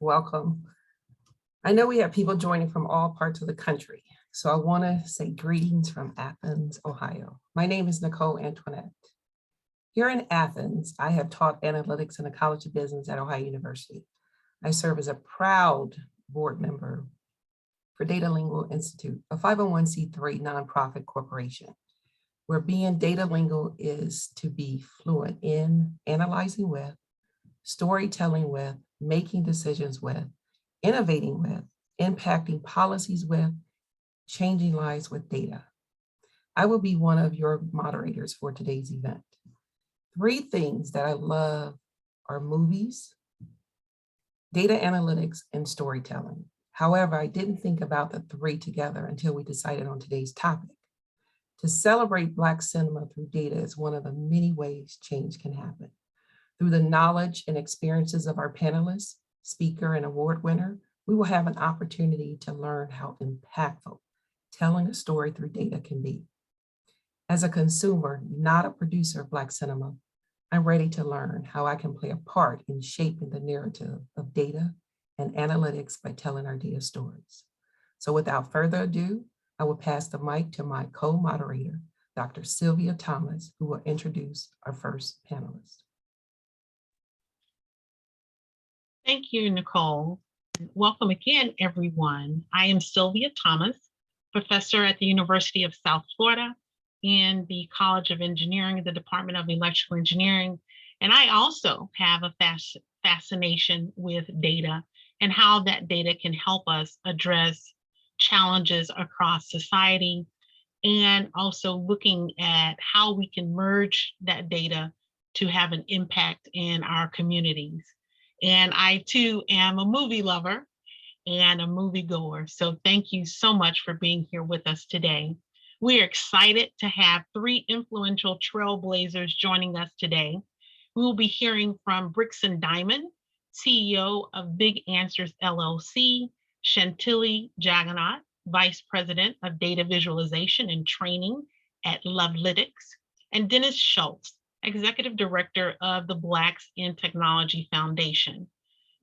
welcome. I know we have people joining from all parts of the country, so I want to say greetings from Athens, Ohio. My name is Nicole Antoinette. Here in Athens, I have taught analytics in the College of Business at Ohio University. I serve as a proud board member for Data Lingo Institute, a 501c3 nonprofit corporation, where being data lingo is to be fluent in analyzing with, storytelling with, making decisions with, innovating with, impacting policies with, changing lives with data. I will be one of your moderators for today's event. 3 things that I love are movies, data analytics, and storytelling. However, I didn't think about the 3 together until we decided on today's topic. To celebrate Black cinema through data is one of the many ways change can happen. Through the knowledge and experiences of our panelists, speaker, and award winner, we will have an opportunity to learn how impactful telling a story through data can be. As a consumer, not a producer of Black cinema, I'm ready to learn how I can play a part in shaping the narrative of data and analytics by telling our data stories. So without further ado, I will pass the mic to my co-moderator, Dr. Sylvia Thomas, who will introduce our first panelist. Thank you, Nicole. Welcome again, everyone. I am Sylvia Thomas, professor at the University of South Florida in the College of Engineering, the Department of Electrical Engineering. And I also have a fascination with data and how that data can help us address challenges across society, and also looking at how we can merge that data to have an impact in our communities. And I too am a movie lover and a moviegoer. So thank you so much for being here with us today. We are excited to have 3 influential trailblazers joining us today. We will be hearing from Brickson Diamond, CEO of Big Answers LLC, Chantilly Jaggernauth, Vice President of Data Visualization and Training at Lovelytics, and Dennis Schultz, Executive Director of the Blacks in Technology Foundation.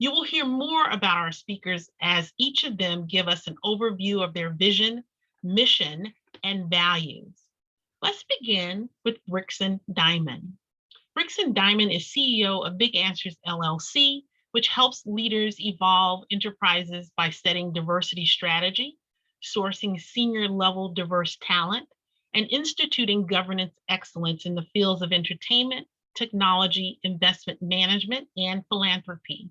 You will hear more about our speakers as each of them give us an overview of their vision, mission, and values. Let's begin with Brickson Diamond. Brickson Diamond is CEO of Big Answers LLC, which helps leaders evolve enterprises by setting diversity strategy, sourcing senior level diverse talent, and instituting governance excellence in the fields of entertainment, technology, investment management, and philanthropy.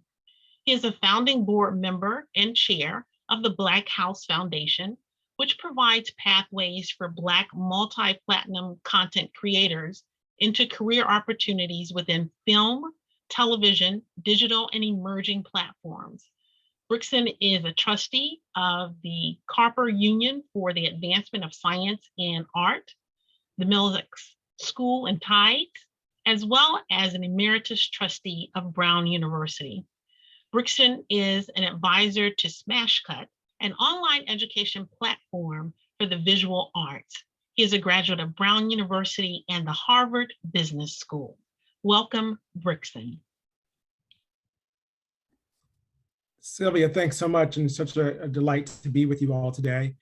He is a founding board member and chair of the Blackhouse Foundation, which provides pathways for Black multi-platinum content creators into career opportunities within film, television, digital, and emerging platforms. Brickson is a trustee of the Carper Union for the Advancement of Science and Art, the Mills School and Tides, as well as an emeritus trustee of Brown University. Brickson is an advisor to SmashCut, an online education platform for the visual arts. He is a graduate of Brown University and the Harvard Business School. Welcome, Brickson. Sylvia, thanks so much, and such a delight to be with you all today.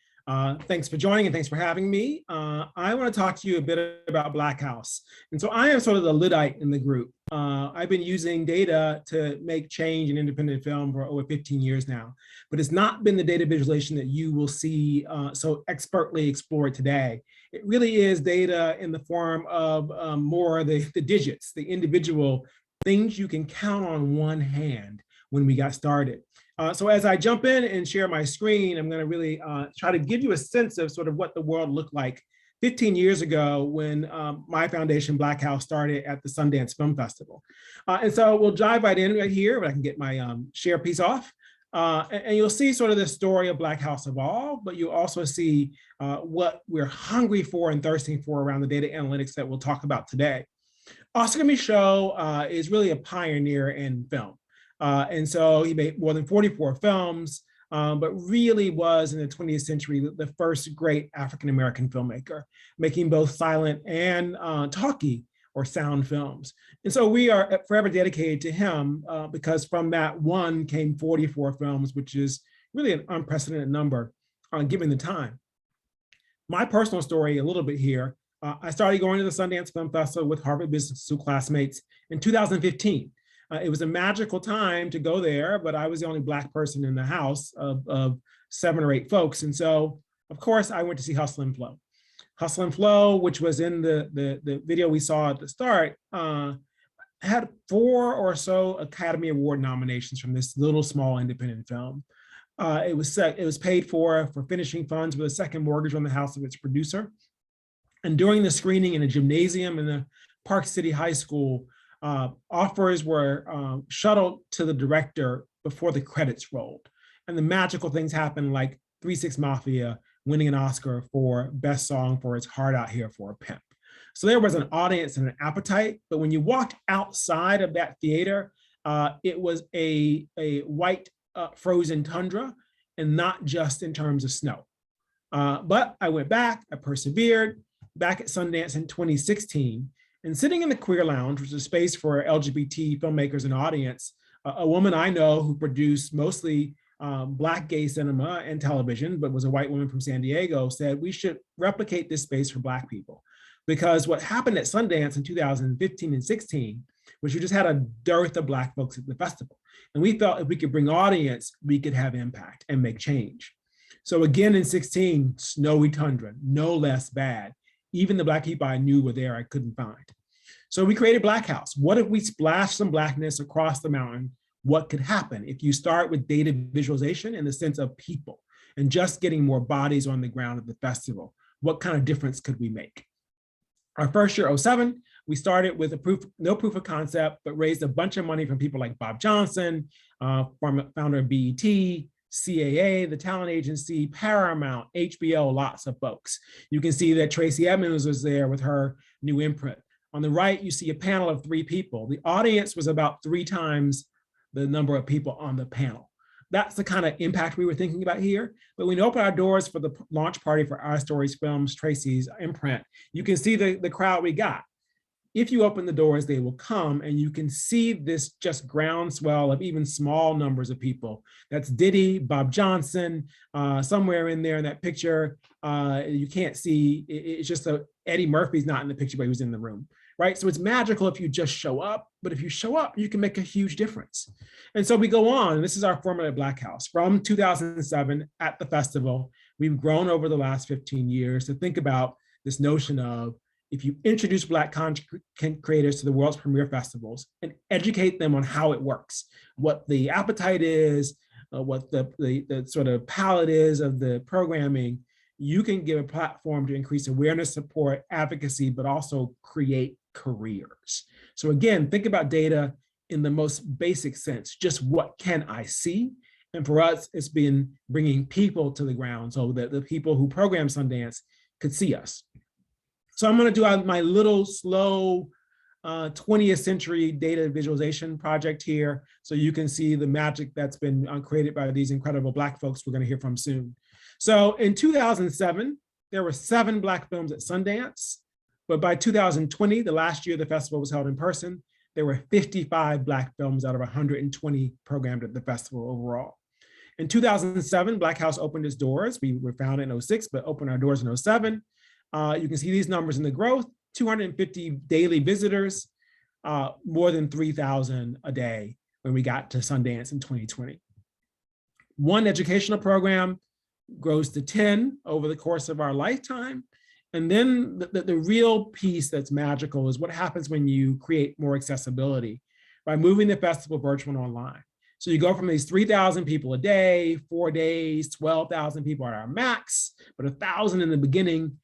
Thanks for joining and thanks for having me. I want to talk to you a bit about Blackhouse. And so I am sort of the Luddite in the group. I've been using data to make change in independent film for over 15 years now, but it's not been the data visualization that you will see so expertly explored today. It really is data in the form of more the digits, the individual things you can count on one hand when we got started. So as I jump in and share my screen, I'm going to really try to give you a sense of sort of what the world looked like 15 years ago when my foundation, Blackhouse, started at the Sundance Film Festival. And so we'll dive right in right here, but I can get my share piece off. And you'll see sort of the story of Blackhouse evolve, but you'll also see what we're hungry for and thirsting for around the data analytics that we'll talk about today. Oscar Michaud is really a pioneer in film. And so he made more than 44 films, but really was in the 20th century the first great African-American filmmaker, making both silent and talkie or sound films. And so we are forever dedicated to him because from that one came 44 films, which is really an unprecedented number given the time. My personal story a little bit here, I started going to the Sundance Film Festival with Harvard Business School classmates in 2015. It was a magical time to go there, but I was the only Black person in the house of 7 or 8 folks. And so, of course, I went to see Hustle and Flow. Hustle and Flow, which was in the video we saw at the start, had 4 or so Academy Award nominations from this little small independent film. It was paid for finishing funds with a second mortgage on the house of its producer. And during the screening in a gymnasium in the Park City High School, offers were shuttled to the director before the credits rolled. And the magical things happened, like 3 6 Mafia winning an Oscar for Best Song for its Hard Out Here for a Pimp. So there was an audience and an appetite, but when you walked outside of that theater, it was a white frozen tundra, and not just in terms of snow. But I went back, I persevered, back at Sundance in 2016, and sitting in the Queer Lounge, which is a space for LGBT filmmakers and audience, a woman I know who produced mostly Black gay cinema and television, but was a white woman from San Diego, said we should replicate this space for Black people. Because what happened at Sundance in 2015 and 16 was you just had a dearth of Black folks at the festival. And we felt if we could bring audience, we could have impact and make change. So again, in 16, snowy tundra, no less bad. Even the Black people I knew were there, I couldn't find. So we created Blackhouse. What if we splash some Blackness across the mountain? What could happen if you start with data visualization in the sense of people and just getting more bodies on the ground at the festival? What kind of difference could we make? Our first year, 07, we started with no proof of concept, but raised a bunch of money from people like Bob Johnson, founder of BET, CAA, the talent agency, Paramount, HBO, lots of folks. You can see that Tracy Edmonds was there with her new imprint. On the right, you see a panel of 3 people. The audience was about 3 times the number of people on the panel. That's the kind of impact we were thinking about here. But when you open our doors for the launch party for Our Stories Films, Tracy's imprint, you can see the crowd we got. If you open the doors, they will come, and you can see this just groundswell of even small numbers of people. That's Diddy, Bob Johnson, somewhere in there in that picture. You can't see, it's just Eddie Murphy's not in the picture, but he was in the room, right? So it's magical if you just show up, but if you show up, you can make a huge difference. And so we go on, and this is our formula at Blackhouse. From 2007 at the festival, we've grown over the last 15 years to think about this notion of, if you introduce Black content creators to the world's premier festivals and educate them on how it works, what the appetite is, what the sort of palette is of the programming, you can give a platform to increase awareness, support, advocacy, but also create careers. So again, think about data in the most basic sense, just what can I see? And for us, it's been bringing people to the ground so that the people who program Sundance could see us. So I'm going to do my little slow 20th century data visualization project here, so you can see the magic that's been created by these incredible Black folks we're going to hear from soon. So in 2007, there were 7 Black films at Sundance, but by 2020, the last year the festival was held in person, there were 55 Black films out of 120 programmed at the festival overall. In 2007, Blackhouse opened its doors. We were founded in 06, but opened our doors in 07. You can see these numbers in the growth, 250 daily visitors, more than 3,000 a day when we got to Sundance in 2020. One educational program grows to 10 over the course of our lifetime. And then the real piece that's magical is what happens when you create more accessibility by moving the festival virtual and online. So you go from these 3,000 people a day, 4 days, 12,000 people at our max, but 1,000 in the beginning.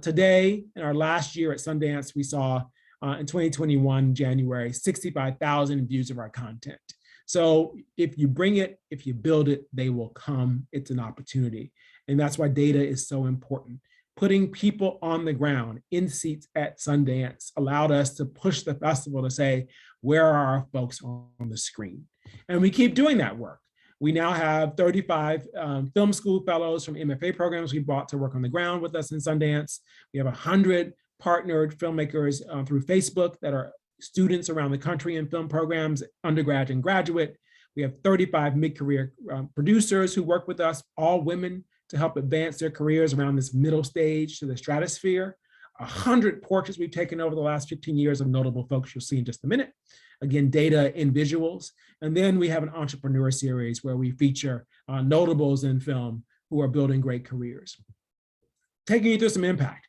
Today, in our last year at Sundance, we saw in 2021, January, 65,000 views of our content. So if you bring it, if you build it, they will come. It's an opportunity. And that's why data is so important. Putting people on the ground in seats at Sundance allowed us to push the festival to say, where are our folks on the screen? And we keep doing that work. We now have 35 film school fellows from MFA programs we brought to work on the ground with us in Sundance. We have 100 partnered filmmakers through Facebook that are students around the country in film programs, undergrad and graduate. We have 35 mid-career producers who work with us, all women, to help advance their careers around this middle stage to the stratosphere. 100 portraits we've taken over the last 15 years of notable folks you'll see in just a minute. Again, data and visuals. And then we have an entrepreneur series where we feature notables in film who are building great careers. Taking you through some impact.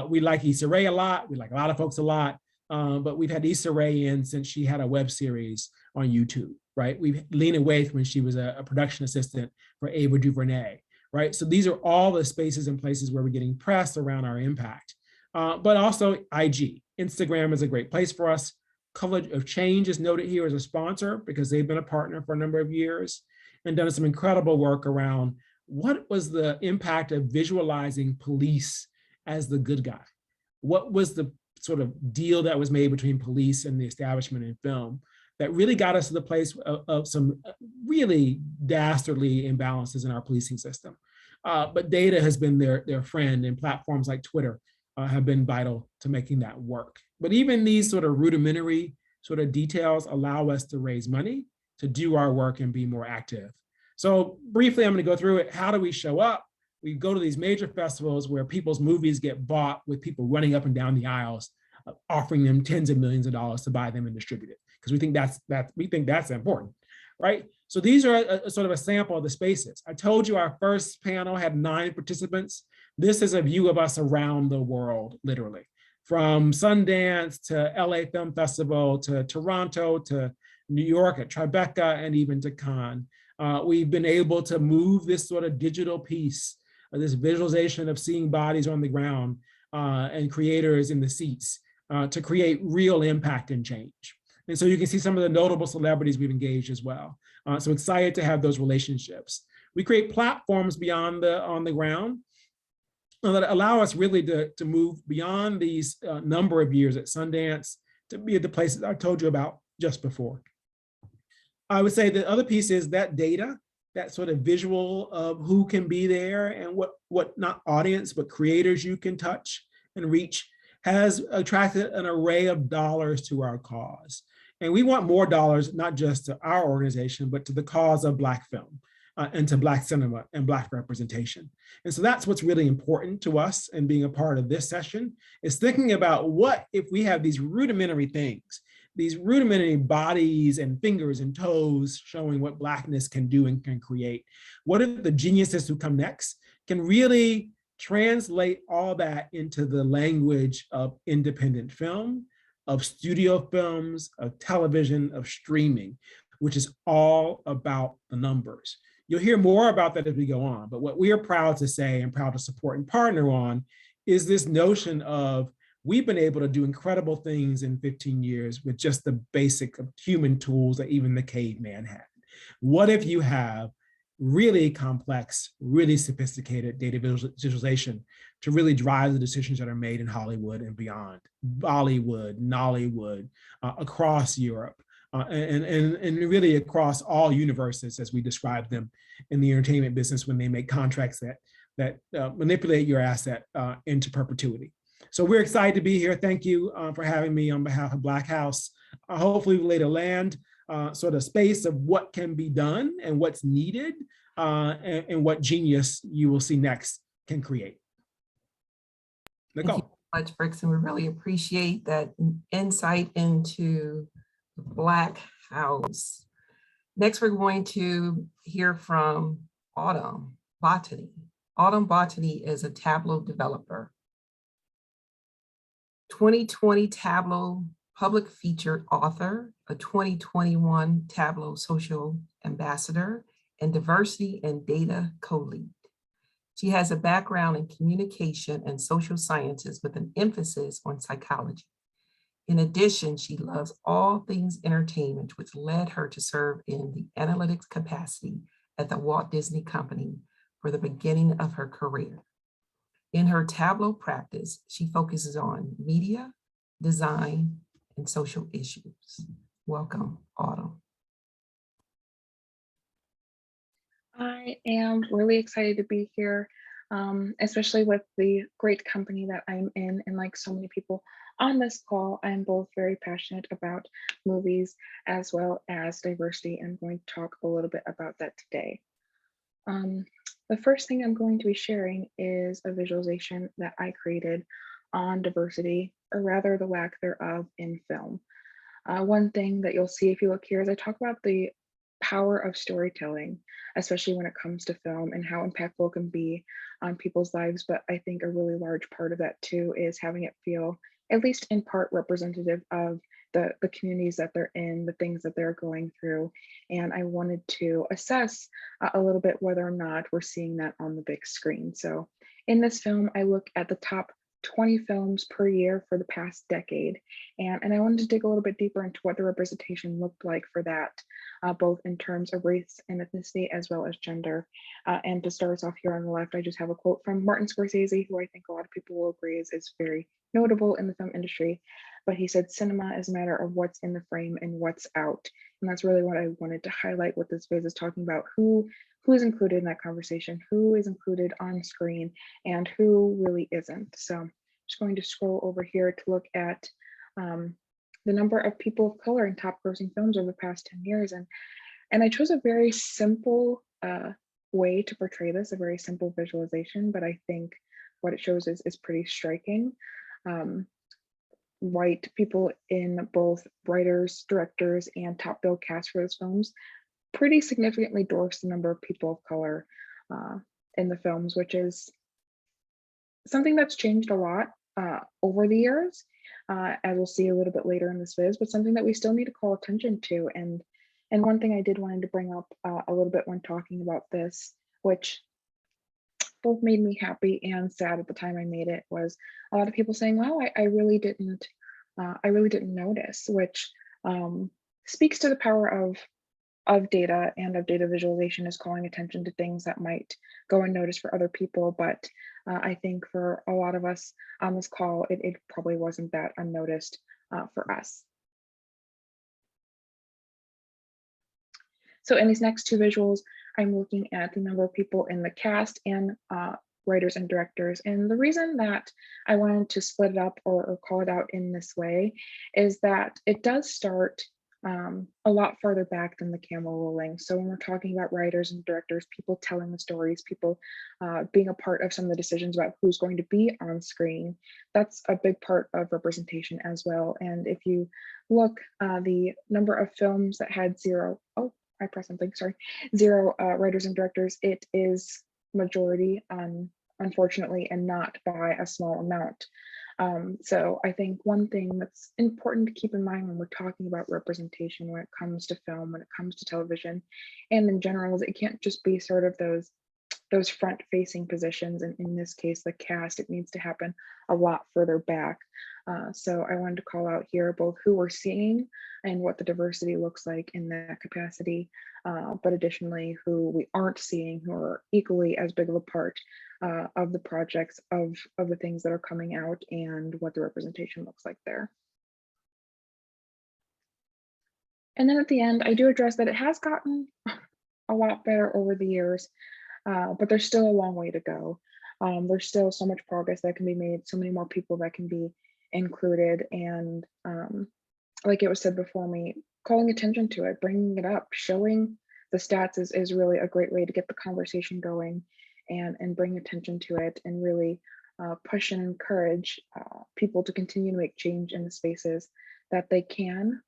We like Issa Rae a lot. We like a lot of folks a lot. But we've had Issa Rae in since she had a web series on YouTube, right? We've Lena Waithe when she was a production assistant for Ava DuVernay, right? So these are all the spaces and places where we're getting press around our impact. But also IG. Instagram is a great place for us. College of Change is noted here as a sponsor because they've been a partner for a number of years and done some incredible work around what was the impact of visualizing police as the good guy? What was the sort of deal that was made between police and the establishment in film that really got us to the place of some really dastardly imbalances in our policing system? But data has been their friend, and platforms like Twitter have been vital to making that work. But even these sort of rudimentary sort of details allow us to raise money to do our work and be more active. So briefly, I'm going to go through it. How do we show up? We go to these major festivals where people's movies get bought with people running up and down the aisles, offering them tens of millions of dollars to buy them and distribute it, because we think that's important, right? So these are a sort of a sample of the spaces. I told you our first panel had 9 participants. This is a view of us around the world, literally, from Sundance to LA Film Festival to Toronto to New York at Tribeca and even to Cannes. We've been able to move this sort of digital piece, this visualization of seeing bodies on the ground and creators in the seats to create real impact and change. And so you can see some of the notable celebrities we've engaged as well. So excited to have those relationships. We create platforms beyond on the ground that allow us really to move beyond these number of years at Sundance to be at the places I told you about just before. I would say the other piece is that data, that sort of visual of who can be there and what not audience, but creators you can touch and reach, has attracted an array of dollars to our cause. And we want more dollars, not just to our organization, but to the cause of Black film and to Black cinema and Black representation. And so that's what's really important to us and being a part of this session, is thinking about what if we have these rudimentary things, these rudimentary bodies and fingers and toes showing what Blackness can do and can create. What if the geniuses who come next can really translate all that into the language of independent film, of studio films, of television, of streaming, which is all about the numbers. You'll hear more about that as we go on, but what we are proud to say and proud to support and partner on is this notion of we've been able to do incredible things in 15 years with just the basic human tools that even the caveman had. What if you have really complex, really sophisticated data visualization to really drive the decisions that are made in Hollywood and beyond, Bollywood, Nollywood, across Europe, and really across all universes as we describe them in the entertainment business when they make contracts that manipulate your asset into perpetuity. So we're excited to be here. Thank you for having me on behalf of Blackhouse. Hopefully we later land sort of space of what can be done and what's needed and what genius you will see next can create. Nicole. Thank you so much, Brickson. We really appreciate that insight into Blackhouse. Next, we're going to hear from Autumn Battani. Autumn Battani is a Tableau developer. 2020 Tableau public featured author, a 2021 Tableau social ambassador, and diversity and data co-lead. She has a background in communication and social sciences with an emphasis on psychology. In addition, she loves all things entertainment, which led her to serve in the analytics capacity at the Walt Disney Company for the beginning of her career. In her Tableau practice, she focuses on media, design, and social issues. Welcome, Autumn. I am really excited to be here. especially with the great company that I'm in. And like so many people on this call, I'm both very passionate about movies as well as diversity. I'm going to talk a little bit about that today. The first thing I'm going to be sharing is a visualization that I created on diversity, or rather the lack thereof in film. One thing that you'll see if you look here is I talk about the power of storytelling, especially when it comes to film and how impactful it can be on people's lives. But I think a really large part of that too is having it feel at least in part representative of the communities that they're in, the things that they're going through. And I wanted to assess a little bit whether or not we're seeing that on the big screen. So in this film, I look at the top 20 films per year for the past decade. And I wanted to dig a little bit deeper into what the representation looked like for that, both in terms of race and ethnicity as well as gender. And to start us off here on the left, I just have a quote from Martin Scorsese, who I think a lot of people will agree is very notable in the film industry. But he said, cinema is a matter of what's in the frame and what's out. And that's really what I wanted to highlight with this viz is talking about who is included in that conversation, who is included on screen, and who really isn't. So I'm just going to scroll over here to look at the number of people of color in top grossing films over the past 10 years. And I chose a very simple way to portray this, a very simple visualization, but I think what it shows is pretty striking. White people in both writers, directors, and top bill cast for those films pretty significantly dwarfs the number of people of color in the films, which is something that's changed a lot over the years, as we'll see a little bit later in this viz, but something that we still need to call attention to. And one thing I did wanted to bring up a little bit when talking about this, which both made me happy and sad at the time I made it, was a lot of people saying, "Wow, I really didn't notice," which speaks to the power of data and of data visualization, is calling attention to things that might go unnoticed for other people. But I think for a lot of us on this call, it probably wasn't that unnoticed for us. So in these next two visuals, I'm looking at the number of people in the cast and writers and directors. And the reason that I wanted to split it up or call it out in this way is that it does start a lot farther back than the camera rolling. So when we're talking about writers and directors, people telling the stories, people being a part of some of the decisions about who's going to be on screen, that's a big part of representation as well. And if you look, the number of films that had zero writers and directors, it is majority, unfortunately, and not by a small amount. So I think one thing that's important to keep in mind when we're talking about representation, when it comes to film, when it comes to television, and in general, is it can't just be sort of those front-facing positions. And in this case, the cast, it needs to happen a lot further back. So I wanted to call out here both who we're seeing and what the diversity looks like in that capacity, but additionally who we aren't seeing, who are equally as big of a part of the projects, of the things that are coming out, and what the representation looks like there. And then at the end, I do address that it has gotten a lot better over the years, but there's still a long way to go. There's still so much progress that can be made, so many more people that can be included. And like it was said before me, calling attention to it, bringing it up, showing the stats is really a great way to get the conversation going and bring attention to it, and really push and encourage people to continue to make change in the spaces that they can.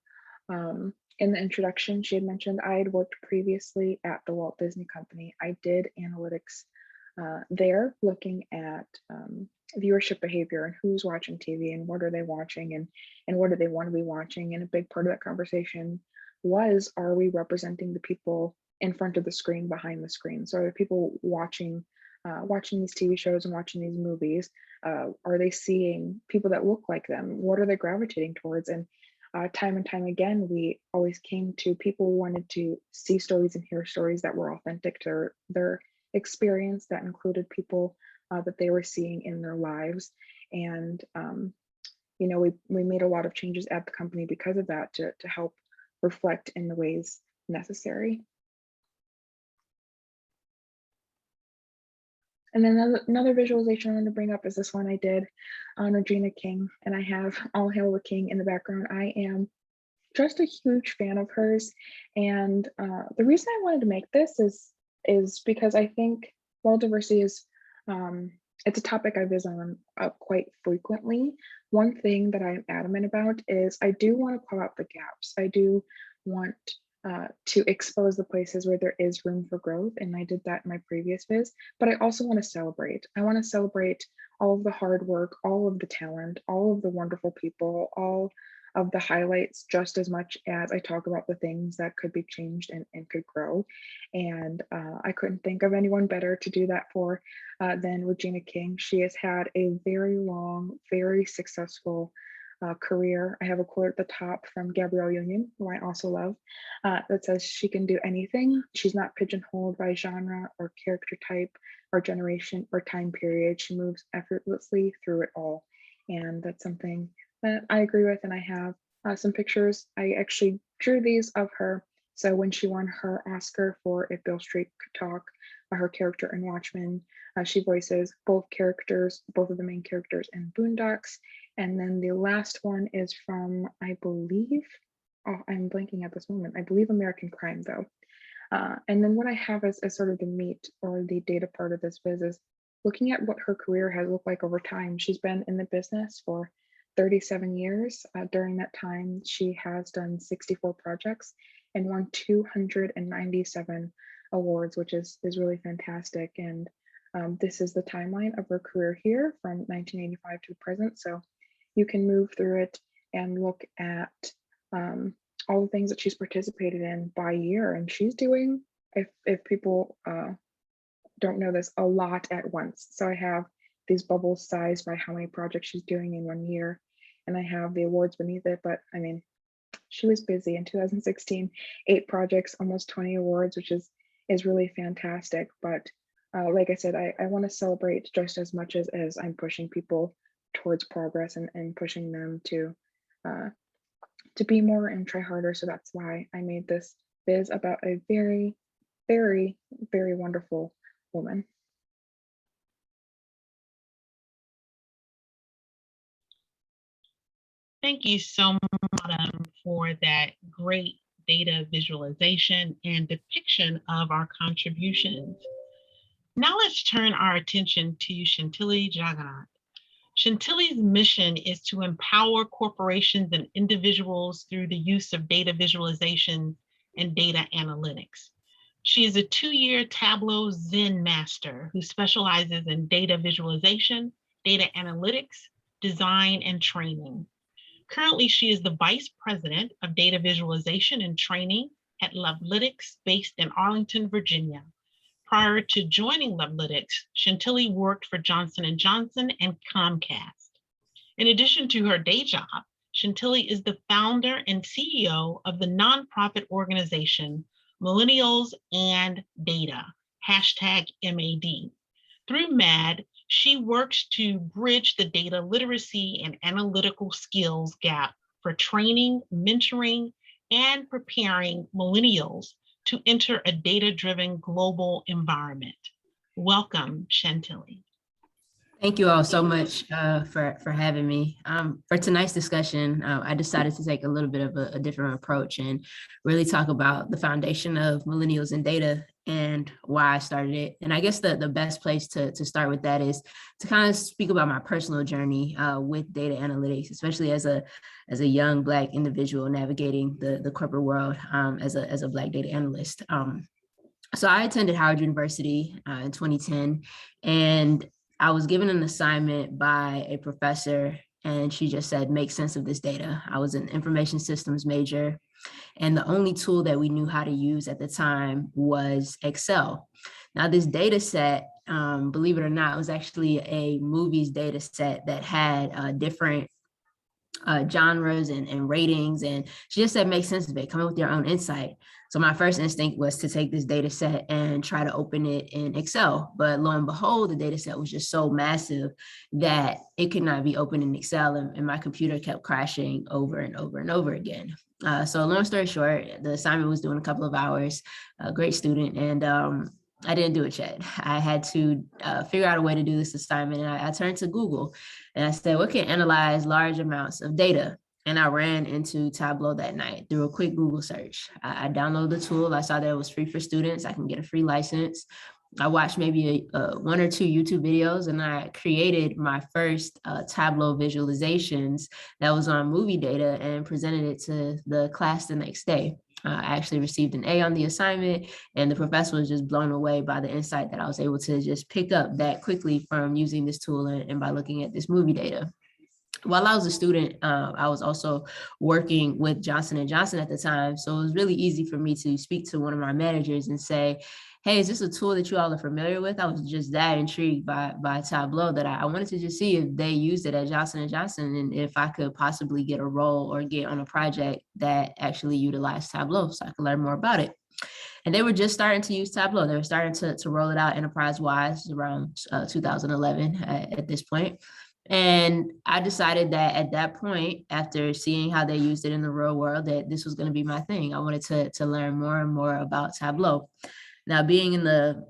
In the introduction, she had mentioned I had worked previously at the Walt Disney Company. I did analytics there, looking at viewership behavior and who's watching TV and what are they watching and what do they want to be watching. And a big part of that conversation was, are we representing the people in front of the screen, behind the screen? So are people watching these TV shows and watching these movies? Are they seeing people that look like them? What are they gravitating towards? And time and time again, we always came to people who wanted to see stories and hear stories that were authentic to their experience, that included people that they were seeing in their lives. And you know, we made a lot of changes at the company because of that, to help reflect in the ways necessary. And then another visualization I want to bring up is this one I did on Regina King, and I have All Hail the King in the background. I am just a huge fan of hers, and the reason I wanted to make this is because I think while diversity is it's a topic I visit on quite frequently. One thing that I'm adamant about is I do want to call out the gaps. I do want to expose the places where there is room for growth, and I did that in my previous viz, but I also want to celebrate. I want to celebrate all of the hard work, all of the talent, all of the wonderful people, all of the highlights, just as much as I talk about the things that could be changed and could grow. And I couldn't think of anyone better to do that for than Regina King. She has had a very long, very successful career. I have a quote at the top from Gabrielle Union, who I also love, that says she can do anything. She's not pigeonholed by genre or character type or generation or time period. She moves effortlessly through it all. And that's something that I agree with. And I have some pictures. I actually drew these of her. So when she won her Oscar for If Beale Street Could Talk, her character in Watchmen, she voices both characters, both of the main characters in Boondocks. And then the last one is from, I believe, oh, I'm blanking at this moment. I believe American Crime, though. And then what I have as sort of the meat or the data part of this viz is looking at what her career has looked like over time. She's been in the business for 37 years. During that time, she has done 64 projects and won 297 awards, which is really fantastic. And this is the timeline of her career here from 1985 to the present. So you can move through it and look at all the things that she's participated in by year. And she's doing, if people don't know this, a lot at once. So I have these bubbles sized by how many projects she's doing in 1 year. And I have the awards beneath it, but I mean, she was busy in 2016, 8 projects, almost 20 awards, which is really fantastic. But like I said, I want to celebrate just as much as I'm pushing people towards progress and pushing them to be more and try harder. So that's why I made this viz about a very, very, very wonderful woman. Thank you so much for that great data visualization and depiction of our contributions. Now let's turn our attention to Chantilly Jaggernauth. Chantilly's mission is to empower corporations and individuals through the use of data visualization and data analytics. She is a 2-year Tableau Zen master who specializes in data visualization, data analytics, design, and training. Currently, she is the Vice President of Data Visualization and Training at Lovelytics, based in Arlington, Virginia. Prior to joining Lovelytics, Chantilly worked for Johnson & Johnson and Comcast. In addition to her day job, Chantilly is the founder and CEO of the nonprofit organization Millennials and Data, #MAD. Through MAD, she works to bridge the data literacy and analytical skills gap for training, mentoring, and preparing millennials to enter a data-driven global environment. Welcome, Chantilly. Thank you all so much for having me. For tonight's discussion, I decided to take a little bit of a different approach and really talk about the foundation of millennials and data and why I started it. And I guess the best place to start with that is to kind of speak about my personal journey with data analytics, especially as a young Black individual navigating the corporate world as a Black data analyst. So I attended Howard University in 2010, and I was given an assignment by a professor, and she just said, make sense of this data. I was an information systems major, and the only tool that we knew how to use at the time was Excel. Now, this data set, believe it or not, was actually a movies data set that had different genres and ratings. And she just said, make sense of it, come up with your own insight. So my first instinct was to take this data set and try to open it in Excel. But lo and behold, the data set was just so massive that it could not be opened in Excel, and my computer kept crashing over and over and over again. So long story short, the assignment was due in a couple of hours, a great student. And I didn't do it yet. I had to figure out a way to do this assignment. And I turned to Google and I said, what can analyze large amounts of data? And I ran into Tableau that night through a quick Google search. I downloaded the tool. I saw that it was free for students. I can get a free license. I watched maybe one or two YouTube videos, and I created my first Tableau visualizations that was on movie data and presented it to the class the next day. I actually received an A on the assignment, and the professor was just blown away by the insight that I was able to just pick up that quickly from using this tool and by looking at this movie data. While I was a student, I was also working with Johnson & Johnson at the time. So it was really easy for me to speak to one of my managers and say, hey, is this a tool that you all are familiar with? I was just that intrigued by Tableau that I wanted to just see if they used it at Johnson & Johnson and if I could possibly get a role or get on a project that actually utilized Tableau so I could learn more about it. And they were just starting to use Tableau. They were starting to roll it out enterprise-wide around 2011 at this point. And I decided that at that point, after seeing how they used it in the real world, that this was going to be my thing. I wanted to learn more and more about Tableau. Now, being in the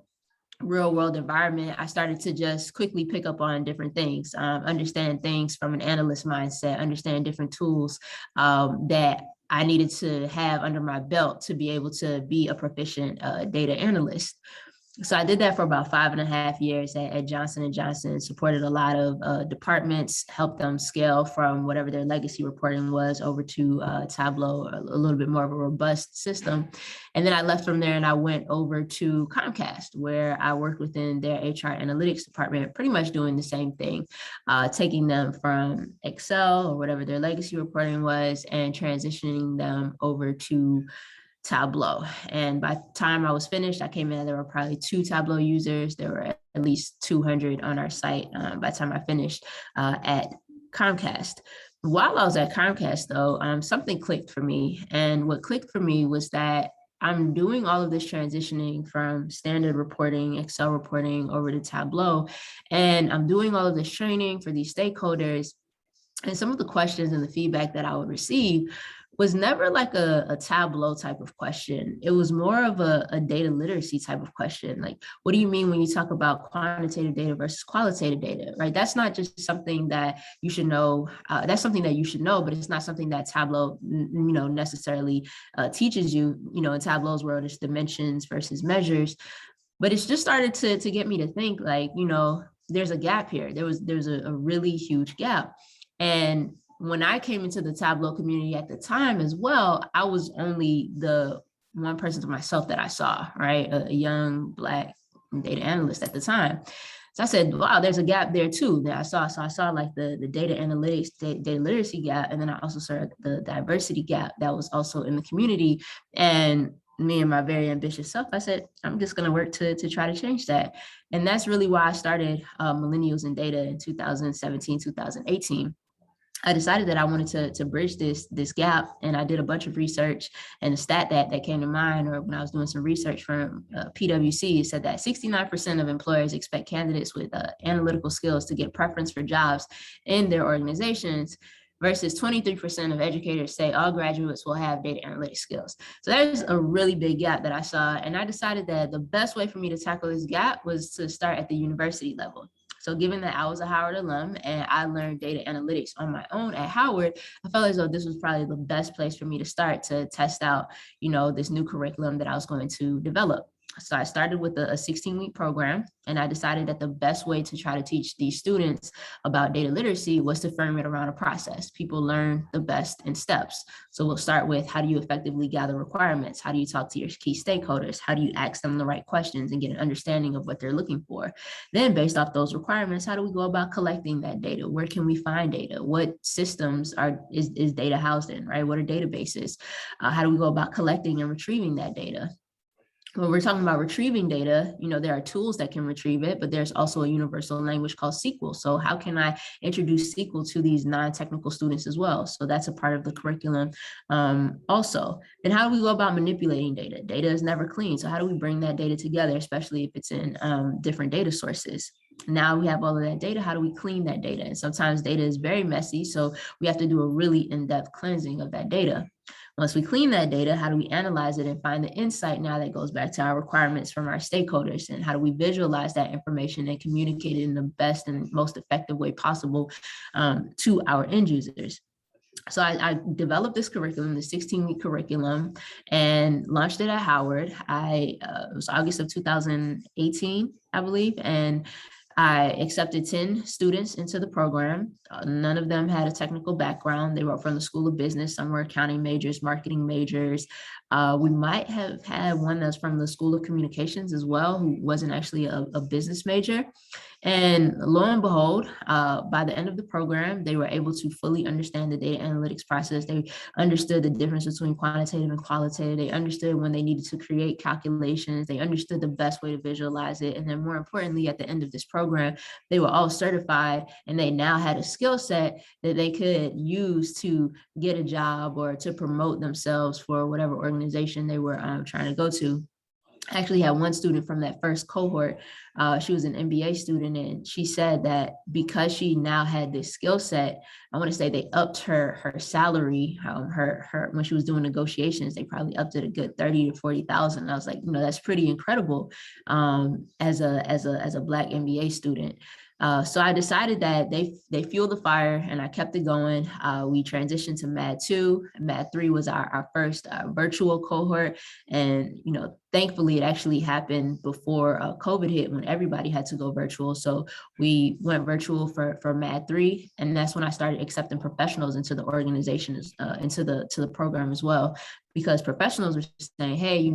real world environment, I started to just quickly pick up on different things, understand things from an analyst mindset, understand different tools that I needed to have under my belt to be able to be a proficient data analyst. So I did that for about 5.5 years at Johnson & Johnson, supported a lot of departments, helped them scale from whatever their legacy reporting was over to Tableau, a little bit more of a robust system. And then I left from there and I went over to Comcast, where I worked within their HR analytics department, pretty much doing the same thing, taking them from Excel or whatever their legacy reporting was and transitioning them over to Tableau. And by the time I was finished, I came in, there were probably 2 Tableau users. There were at least 200 on our site by the time I finished at Comcast. While I was at Comcast, though, something clicked for me. And what clicked for me was that I'm doing all of this transitioning from standard reporting, Excel reporting over to Tableau. And I'm doing all of this training for these stakeholders. And some of the questions and the feedback that I would receive was never like a Tableau type of question. It was more of a data literacy type of question. Like, what do you mean when you talk about quantitative data versus qualitative data, right? That's not just something that you should know. That's something that you should know, but it's not something that Tableau, necessarily teaches you. In Tableau's world, it's dimensions versus measures. But it's just started to get me to think like, there's a gap here. There's a really huge gap. And when I came into the Tableau community at the time as well, I was only the one person to myself that I saw, right? A young Black data analyst at the time. So I said, wow, there's a gap there too that I saw. So I saw like the data analytics, data literacy gap. And then I also saw the diversity gap that was also in the community. And me and my very ambitious self, I said, I'm just going to work to try to change that. And that's really why I started Millennials in Data in 2017, 2018. I decided that I wanted to bridge this gap, and I did a bunch of research, and the stat that came to mind, or when I was doing some research from PwC, said that 69% of employers expect candidates with analytical skills to get preference for jobs in their organizations, versus 23% of educators say all graduates will have data analytics skills. So there's a really big gap that I saw, and I decided that the best way for me to tackle this gap was to start at the university level. So given that I was a Howard alum and I learned data analytics on my own at Howard, I felt as though this was probably the best place for me to start to test out, this new curriculum that I was going to develop. So I started with a 16-week program, and I decided that the best way to try to teach these students about data literacy was to frame it around a process. People learn the best in steps. So we'll start with, how do you effectively gather requirements? How do you talk to your key stakeholders? How do you ask them the right questions and get an understanding of what they're looking for? Then based off those requirements, how do we go about collecting that data? Where can we find data? What systems is data housed in, right? What are databases? How do we go about collecting and retrieving that data? When we're talking about retrieving data, there are tools that can retrieve it, but there's also a universal language called SQL. So how can I introduce SQL to these non-technical students as well? So that's a part of the curriculum also. Then how do we go about manipulating data? Data is never clean. So how do we bring that data together, especially if it's in different data sources? Now we have all of that data. How do we clean that data? And sometimes data is very messy. So we have to do a really in-depth cleansing of that data. Once we clean that data, how do we analyze it and find the insight? Now that goes back to our requirements from our stakeholders, and how do we visualize that information and communicate it in the best and most effective way possible to our end users. So I developed this curriculum, the 16-week curriculum, and launched it at Howard. It was August of 2018, I believe, and I accepted 10 students into the program. None of them had a technical background. They were from the School of Business. Some were accounting majors, marketing majors. We might have had one that's from the School of Communications as well, who wasn't actually a business major. And lo and behold, by the end of the program, they were able to fully understand the data analytics process. They understood the difference between quantitative and qualitative. They understood when they needed to create calculations. They understood the best way to visualize it. And then more importantly, at the end of this program, they were all certified, and they now had a skill set that they could use to get a job or to promote themselves for whatever organization they were trying to go to. I actually had one student from that first cohort. She was an MBA student, and she said that because she now had this skill set, I want to say they upped her salary. Her when she was doing negotiations, they probably upped it a good 30 to 40,000. I was like, that's pretty incredible as a Black MBA student. So I decided that they fueled the fire, and I kept it going. We transitioned to MAD 2. MAD 3 was our first virtual cohort. And, thankfully it actually happened before COVID hit, when everybody had to go virtual. So we went virtual for MAD 3. And that's when I started accepting professionals into the organization, into the program as well. Because professionals were saying, hey,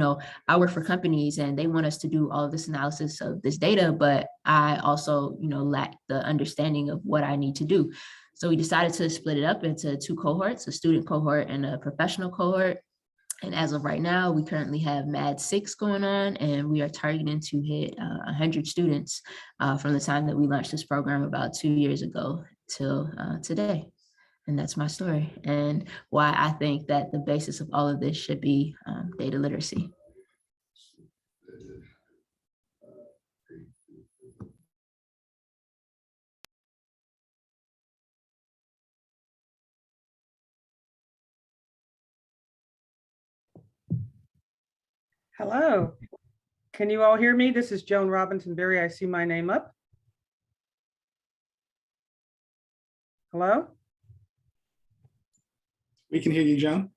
I work for companies and they want us to do all of this analysis of this data, but I also, lack the understanding of what I need to do. So we decided to split it up into 2 cohorts, a student cohort and a professional cohort. And as of right now, we currently have MAD 6 going on, and we are targeting to hit 100 students from the time that we launched this program about 2 years ago till today. And that's my story, and why I think that the basis of all of this should be data literacy. Hello, can you all hear me? This is Joan Robinson-Berry. I see my name up. Hello? We can hear you, Joan.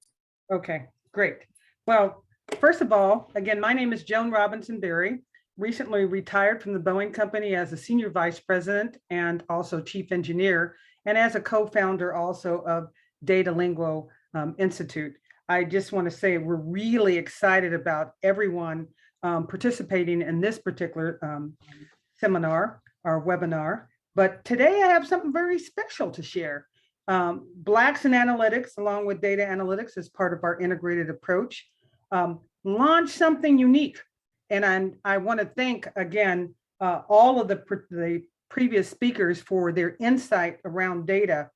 Okay, great. Well, first of all, again, my name is Joan Robinson-Berry, recently retired from the Boeing Company as a senior vice president and also chief engineer, and as a co-founder also of Data Lingo Institute. I just want to say we're really excited about everyone participating in this particular seminar or webinar. But today I have something very special to share. Blacks in Analytics, along with data analytics as part of our integrated approach, launched something unique. And I want to thank, again, all of the previous speakers for their insight around data.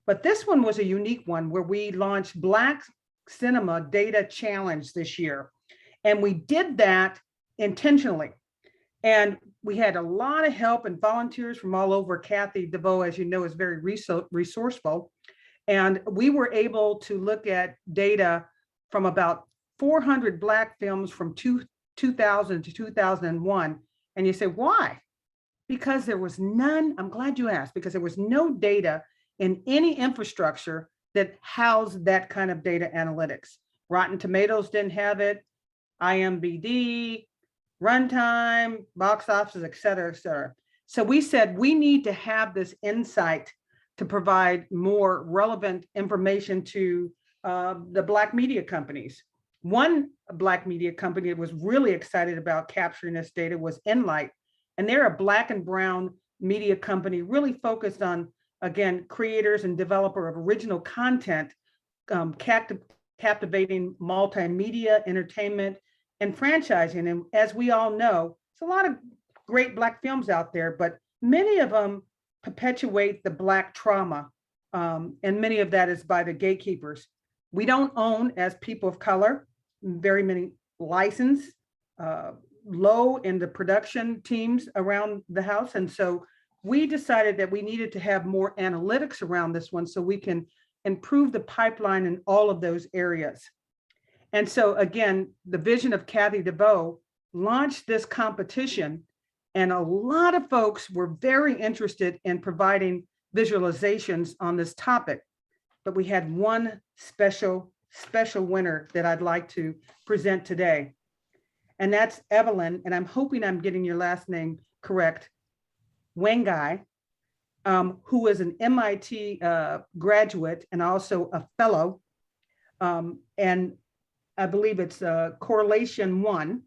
But this one was a unique one where we launched Black Cinema Data Challenge this year. And we did that intentionally. And we had a lot of help and volunteers from all over. Kathy DeVoe, as you know, is very resourceful. And we were able to look at data from about 400 Black films from 2000 to 2001. And you say, why? Because there was none, I'm glad you asked, because there was no data in any infrastructure that housed that kind of data analytics. Rotten Tomatoes didn't have it, IMDb, Runtime, box office, et cetera, et cetera. So we said we need to have this insight to provide more relevant information to the Black media companies. One Black media company that was really excited about capturing this data was Enlight, and they're a Black and brown media company really focused on, again, creators and developer of original content, captivating multimedia, entertainment, and franchising. And as we all know, there's a lot of great Black films out there, but many of them perpetuate the Black trauma. And many of that is by the gatekeepers. We don't own, as people of color, very many licensed, low in the production teams around the house. And so we decided that we needed to have more analytics around this one so we can improve the pipeline in all of those areas. And so again, the vision of Kathy DeBow launched this competition, and a lot of folks were very interested in providing visualizations on this topic. But we had one special winner that I'd like to present today. And that's Evelyn, and I'm hoping I'm getting your last name correct, Wangai, who is an MIT graduate and also a fellow. And I believe it's Correlation 1.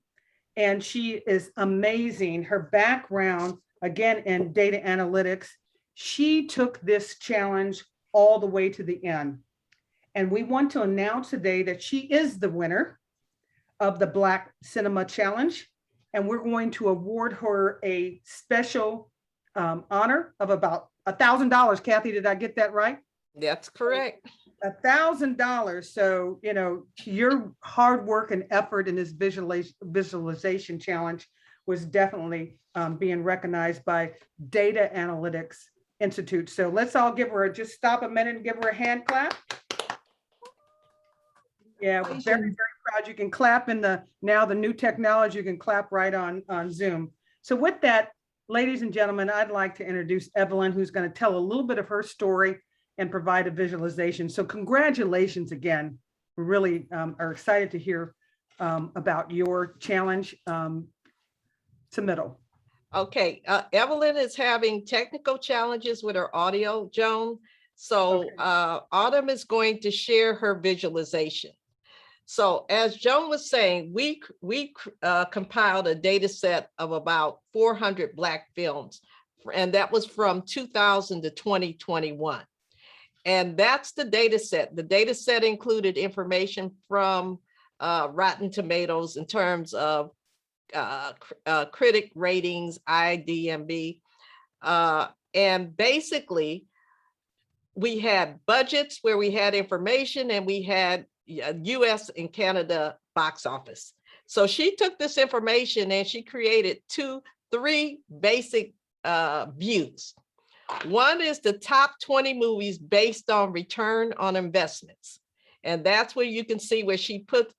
And she is amazing. Her background, again, in data analytics, she took this challenge all the way to the end. And we want to announce today that she is the winner of the Black Cinema Challenge. And we're going to award her a special honor of about $1,000. Kathy, did I get that right? That's correct. $1,000. So, you know, your hard work and effort in this visualization challenge was definitely being recognized by Data Analytics Institute. So let's all give her, just stop a minute and give her a hand clap. Yeah, we're very, very proud. You can clap in the, now the new technology, you can clap right on Zoom. So with that, ladies and gentlemen, I'd like to introduce Evelyn, who's going to tell a little bit of her story and provide a visualization. So congratulations again. We really are excited to hear about your challenge submittal. Okay, Evelyn is having technical challenges with her audio, Joan. So Okay. Autumn is going to share her visualization. So as Joan was saying, we compiled a data set of about 400 Black films, and that was from 2000 to 2021. And that's the data set. The data set included information from Rotten Tomatoes in terms of critic ratings, IMDb. And basically, we had budgets where we had information, and we had US and Canada box office. So she took this information and she created three basic views. One is the top 20 movies based on return on investments. And that's where you can see where she put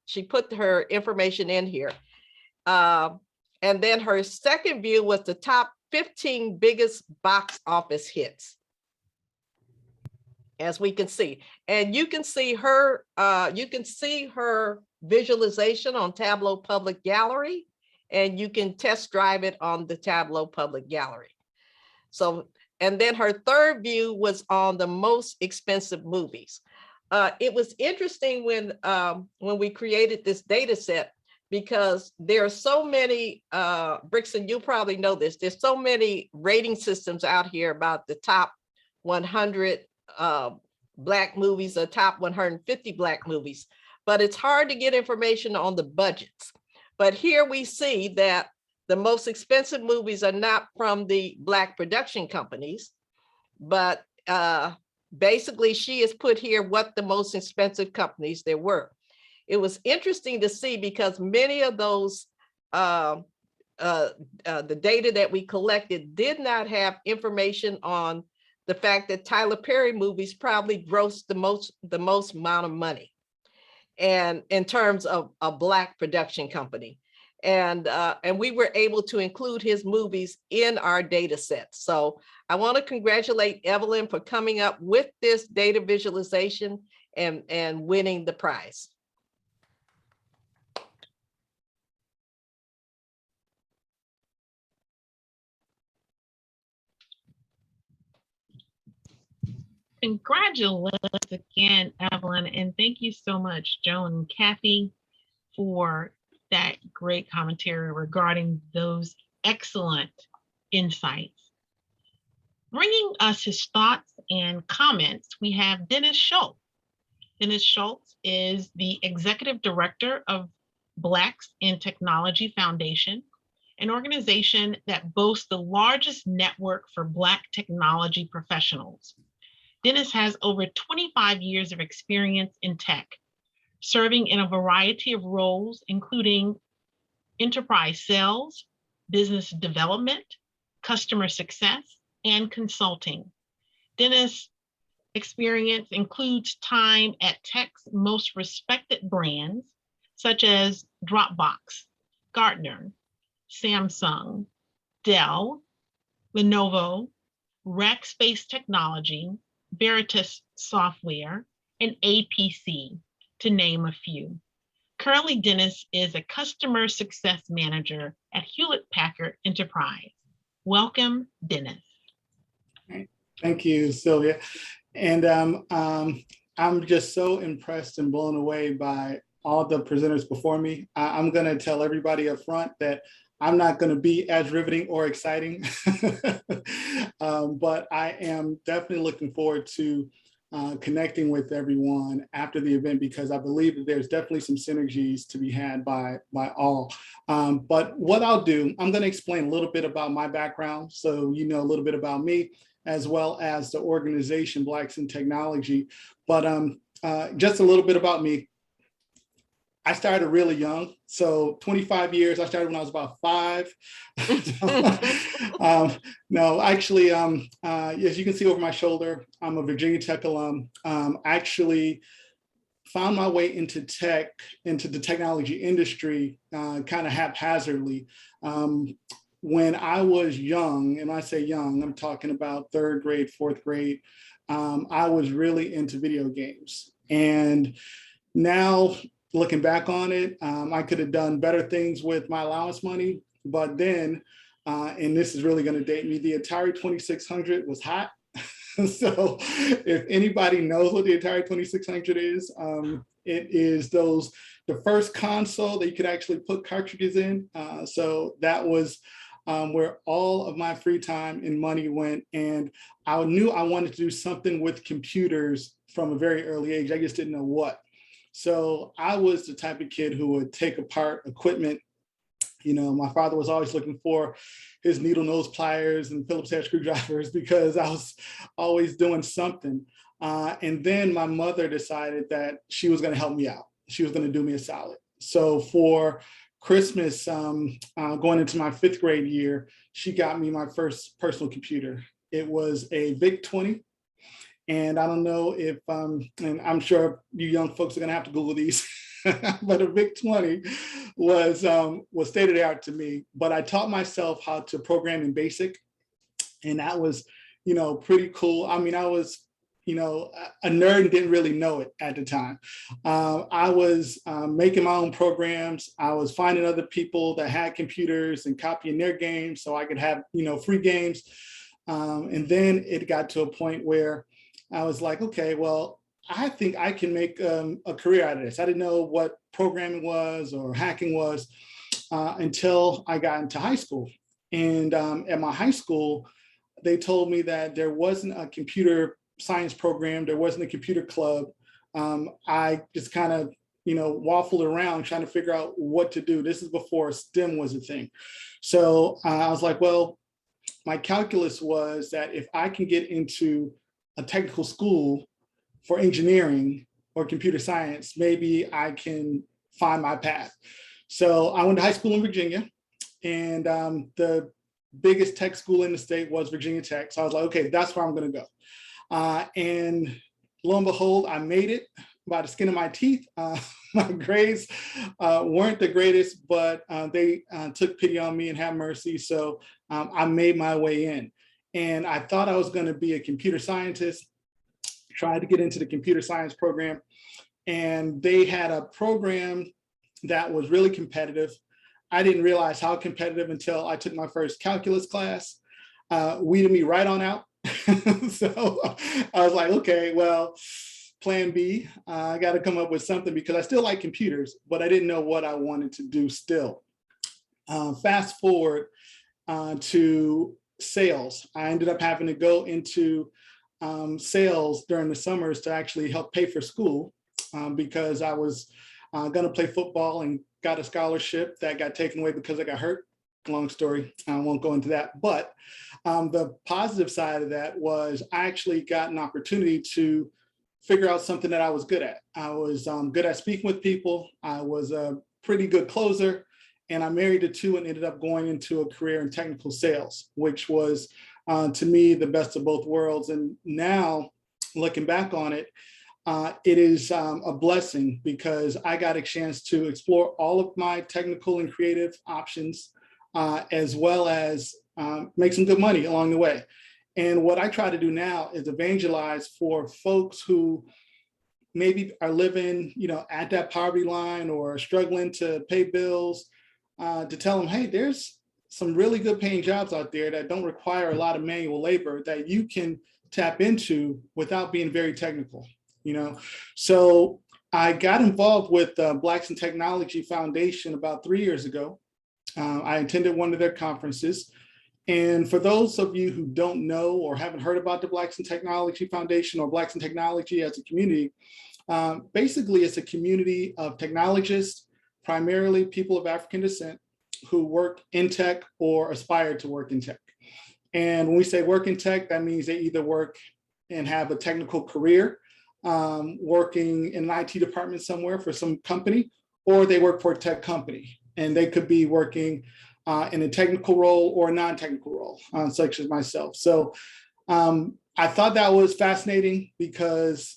her information in here. And then her second view was the top 15 biggest box office hits, as we can see. And you can see her visualization on Tableau Public Gallery, and you can test drive it on the Tableau Public Gallery. So, and then her third view was on the most expensive movies. It was interesting when we created this data set, because there are so many, Brickson, you probably know this, there's so many rating systems out here about the top 100 Black movies or top 150 Black movies, but it's hard to get information on the budgets. But here we see that the most expensive movies are not from the Black production companies, but basically she has put here what the most expensive companies there were. It was interesting to see because many of those, the data that we collected did not have information on the fact that Tyler Perry movies probably grossed the most amount of money, and in terms of a Black production company. And we were able to include his movies in our data set. So I want to congratulate Evelyn for coming up with this data visualization and winning the prize. Congratulations again, Evelyn, and thank you so much, Joan and Kathy, for that great commentary regarding those excellent insights. Bringing us his thoughts and comments, we have Dennis Schultz. Dennis Schultz is the Executive Director of Blacks in Technology Foundation, an organization that boasts the largest network for Black technology professionals. Dennis has over 25 years of experience in tech, serving in a variety of roles, including enterprise sales, business development, customer success, and consulting. Dennis' experience includes time at tech's most respected brands, such as Dropbox, Gartner, Samsung, Dell, Lenovo, Rackspace Technology, Veritas Software, and APC, to name a few. Currently, Dennis is a customer success manager at Hewlett-Packard Enterprise. Welcome, Dennis. Thank you, Sylvia. And I'm just so impressed and blown away by all the presenters before me. I'm going to tell everybody up front that I'm not going to be as riveting or exciting, but I am definitely looking forward to connecting with everyone after the event, because I believe that there's definitely some synergies to be had by all. But what I'll do, I'm going to explain a little bit about my background, so you know a little bit about me, as well as the organization Blackson Technology. But just a little bit about me. I started really young, so 25 years. I started when I was about 5. No, actually, as you can see over my shoulder, I'm a Virginia Tech alum. Actually found my way into tech, into the technology industry, kind of haphazardly. When I was young, and I say young, I'm talking about 3rd grade, 4th grade, I was really into video games. And now, looking back on it, I could have done better things with my allowance money, but then, and this is really going to date me, the Atari 2600 was hot. So if anybody knows what the Atari 2600 is, it is the first console that you could actually put cartridges in. So that was where all of my free time and money went. And I knew I wanted to do something with computers from a very early age. I just didn't know what. So I was the type of kid who would take apart equipment. You know, my father was always looking for his needle nose pliers and Phillips head screwdrivers because I was always doing something. And then my mother decided that she was going to help me out. She was going to do me a solid. So for Christmas, going into my 5th grade year, she got me my first personal computer. It was a VIC-20. And I don't know if, and I'm sure you young folks are gonna have to Google these, but a VIC-20 was state of the art to me. But I taught myself how to program in BASIC, and that was, you know, pretty cool. I mean, I was, you know, a nerd and didn't really know it at the time. I was making my own programs. I was finding other people that had computers and copying their games so I could have, you know, free games. And then it got to a point where I was like, okay, well, I think I can make a career out of this. I didn't know what programming was or hacking was until I got into high school. And at my high school, they told me that there wasn't a computer science program. There wasn't a computer club. I just kind of, you know, waffled around trying to figure out what to do. This is before STEM was a thing. So I was like, well, my calculus was that if I can get into a technical school for engineering or computer science, maybe I can find my path. So I went to high school in Virginia, and the biggest tech school in the state was Virginia Tech. So I was like, okay, that's where I'm gonna go. And lo and behold, I made it by the skin of my teeth. My grades weren't the greatest, but they took pity on me and had mercy. So I made my way in. And I thought I was going to be a computer scientist, tried to get into the computer science program. And they had a program that was really competitive. I didn't realize how competitive until I took my first calculus class. Weeded me right on out. So I was like, okay, well, plan B, I got to come up with something because I still like computers, but I didn't know what I wanted to do still. Fast forward to sales. I ended up having to go into sales during the summers to actually help pay for school because I was going to play football and got a scholarship that got taken away because I got hurt. Long story, I won't go into that. But the positive side of that was I actually got an opportunity to figure out something that I was good at. I was good at speaking with people. I was a pretty good closer. And I married the two and ended up going into a career in technical sales, which was, to me, the best of both worlds. And now, looking back on it, it is a blessing because I got a chance to explore all of my technical and creative options, as well as make some good money along the way. And what I try to do now is evangelize for folks who maybe are living, at that poverty line or struggling to pay bills, to tell them, hey, there's some really good paying jobs out there that don't require a lot of manual labor that you can tap into without being very technical. So I got involved with the Blackson Technology Foundation about 3 years ago. I attended one of their conferences. And for those of you who don't know or haven't heard about the Blackson Technology Foundation or Blackson Technology as a community, basically it's a community of technologists, primarily people of African descent, who work in tech or aspire to work in tech. And when we say work in tech, that means they either work and have a technical career, working in an IT department somewhere for some company, or they work for a tech company. And they could be working in a technical role or a non-technical role, such as myself. So I thought that was fascinating because,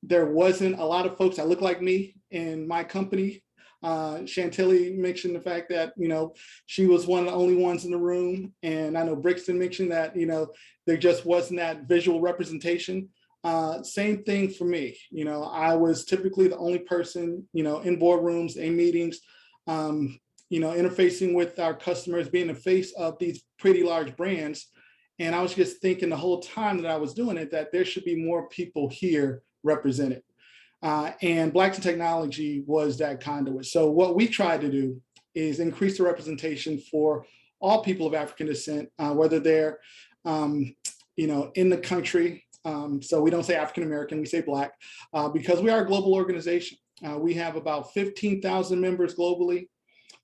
there wasn't a lot of folks that look like me in my company. Chantilly mentioned the fact that, she was one of the only ones in the room. And I know Brickson mentioned that, there just wasn't that visual representation. Same thing for me. I was typically the only person, in boardrooms, in meetings, interfacing with our customers, being the face of these pretty large brands. And I was just thinking the whole time that I was doing it, that there should be more people here represented. And Blackson Technology was that conduit. So what we tried to do is increase the representation for all people of African descent, whether they're, in the country. So we don't say African American, we say Black, because we are a global organization. We have about 15,000 members globally.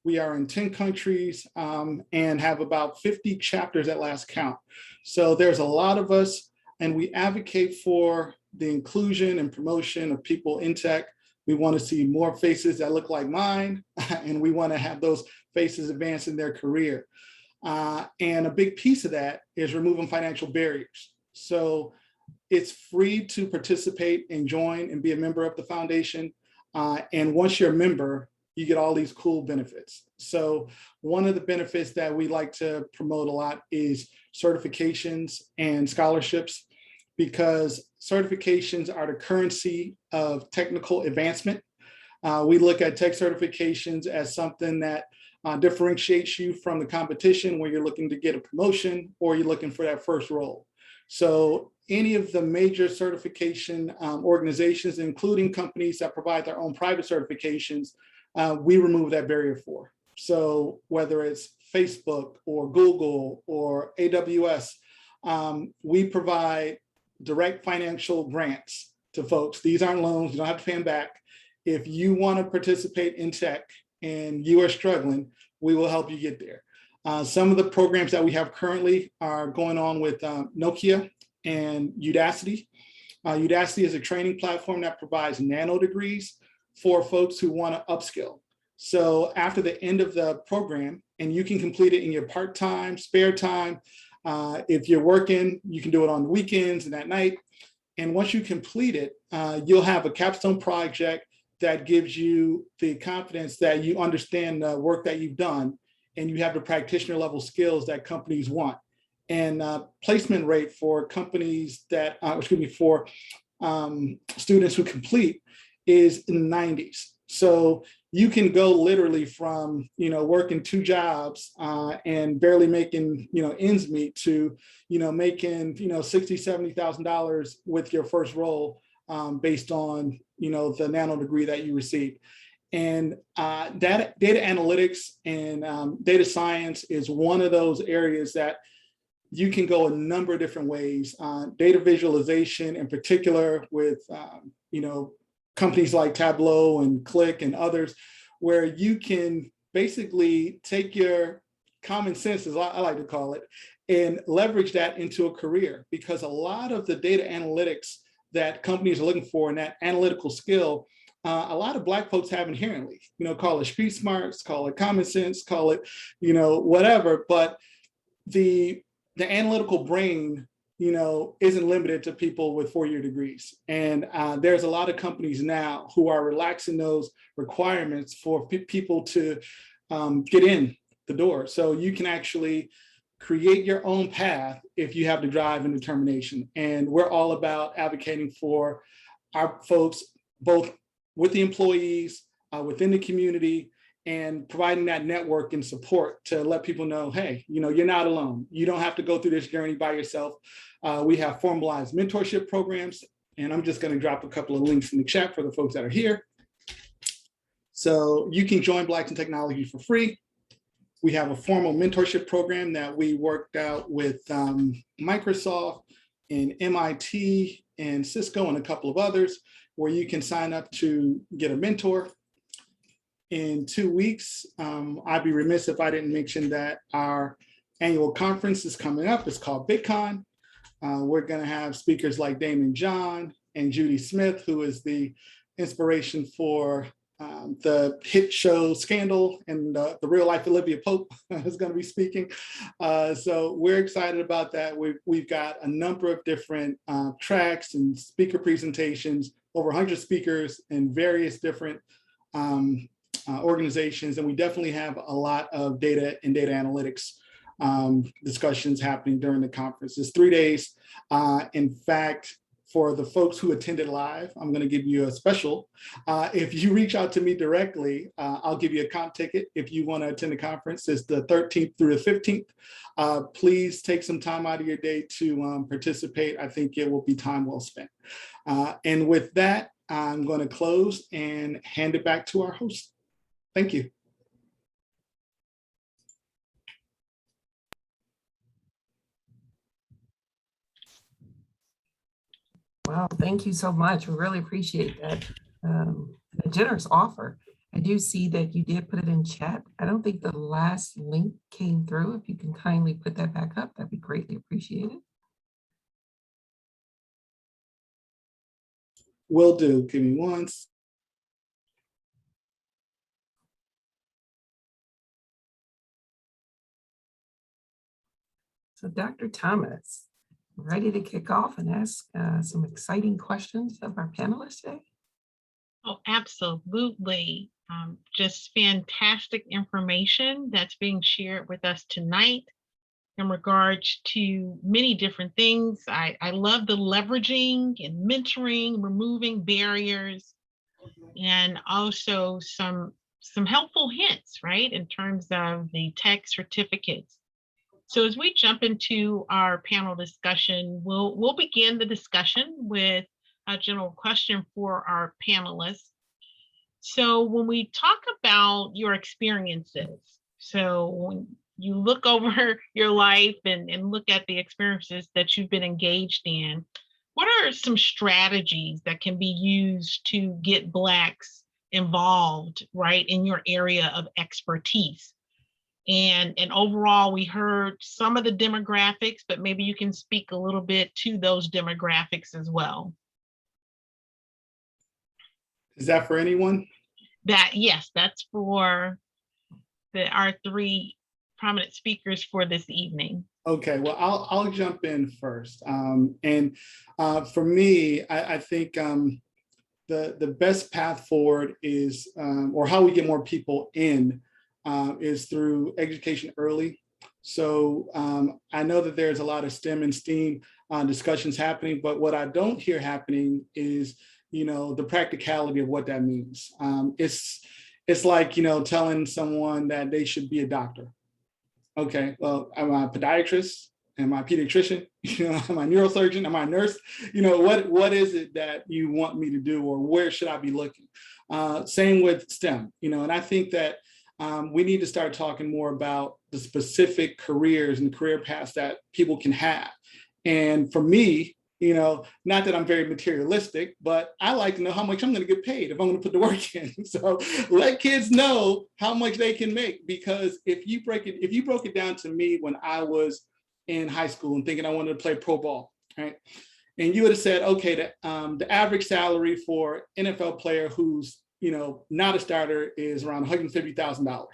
We are in 10 countries and have about 50 chapters at last count. So there's a lot of us, and we advocate for the inclusion and promotion of people in tech. We want to see more faces that look like mine, and we want to have those faces advance in their career. And a big piece of that is removing financial barriers. So it's free to participate and join and be a member of the foundation. And once you're a member, you get all these cool benefits. So one of the benefits that we like to promote a lot is certifications and scholarships, because certifications are the currency of technical advancement. We look at tech certifications as something that differentiates you from the competition when you're looking to get a promotion or you're looking for that first role. So any of the major certification organizations, including companies that provide their own private certifications, we remove that barrier for. So whether it's Facebook or Google or AWS, we provide direct financial grants to folks. These aren't loans, you don't have to pay them back. If you want to participate in tech and you are struggling, we will help you get there. Some of the programs that we have currently are going on with Nokia and Udacity. Udacity is a training platform that provides nano degrees for folks who want to upskill. So after the end of the program, and you can complete it in your part-time, spare time. If you're working, you can do it on the weekends and at night. And once you complete it, you'll have a capstone project that gives you the confidence that you understand the work that you've done, and you have the practitioner level skills that companies want. And placement rate for companies that, for students who complete is in the 90s. So you can go literally from, working 2 jobs and barely making, ends meet to, making, $60,000, $70,000 with your first role based on, the nano degree that you received. And data analytics and data science is one of those areas that you can go a number of different ways. Data visualization in particular with, companies like Tableau and Click and others, where you can basically take your common sense, as I like to call it, and leverage that into a career. Because a lot of the data analytics that companies are looking for and that analytical skill, a lot of Black folks have inherently, call it street smarts, call it common sense, call it, whatever. But the analytical brain isn't limited to people with 4-year degrees. And there's a lot of companies now who are relaxing those requirements for people to get in the door. So you can actually create your own path if you have the drive and determination. And we're all about advocating for our folks, both with the employees, within the community, and providing that network and support to let people know, hey, you're not alone. You don't have to go through this journey by yourself. We have formalized mentorship programs, and I'm just going to drop a couple of links in the chat for the folks that are here. So you can join Blacks in Technology for free. We have a formal mentorship program that we worked out with Microsoft and MIT and Cisco and a couple of others, where you can sign up to get a mentor. In 2 weeks, I'd be remiss if I didn't mention that our annual conference is coming up. It's called BitCon. We're going to have speakers like Damon John and Judy Smith, who is the inspiration for the hit show Scandal, and the real life Olivia Pope is going to be speaking. So we're excited about that. We've got a number of different tracks and speaker presentations, over 100 speakers in various different organizations. And we definitely have a lot of data and data analytics discussions happening during the conference. It's 3 days. In fact, for the folks who attended live, I'm going to give you a special. If you reach out to me directly, I'll give you a comp ticket if you want to attend the conference. It's the 13th through the 15th. Please take some time out of your day to participate. I think it will be time well spent. And with that, I'm going to close and hand it back to our host. Thank you. Wow, thank you so much. We really appreciate that. A generous offer. I do see that you did put it in chat. I don't think the last link came through. If you can kindly put that back up, that'd be greatly appreciated. Will do. Give me one. So Dr. Thomas, ready to kick off and ask some exciting questions of our panelists today? Oh, absolutely. Just fantastic information that's being shared with us tonight in regards to many different things. I love the leveraging and mentoring, removing barriers, and also some helpful hints, right, in terms of the tech certificates. So as we jump into our panel discussion, we'll begin the discussion with a general question for our panelists. So when we talk about your experiences, so when you look over your life and look at the experiences that you've been engaged in, what are some strategies that can be used to get Blacks involved, right, in your area of expertise? And overall, we heard some of the demographics, but maybe you can speak a little bit to those demographics as well. Is that for anyone? Yes, that's for our three prominent speakers for this evening. Okay, well, I'll jump in first. For me, I think the best path forward is, or how we get more people in, is through education early. So I know that there's a lot of STEM and STEAM discussions happening, but what I don't hear happening is, the practicality of what that means. It's like, telling someone that they should be a doctor. Okay, well, am I a podiatrist? Am I a pediatrician? Am I a neurosurgeon? Am I a nurse? What is it that you want me to do, or where should I be looking? Same with STEM, and I think that we need to start talking more about the specific careers and career paths that people can have. And for me, not that I'm very materialistic, but I like to know how much I'm going to get paid if I'm going to put the work in. So let kids know how much they can make, because if you broke it down to me when I was in high school and thinking I wanted to play pro ball, right? And you would have said, okay, the average salary for NFL player who's not a starter is around $150,000.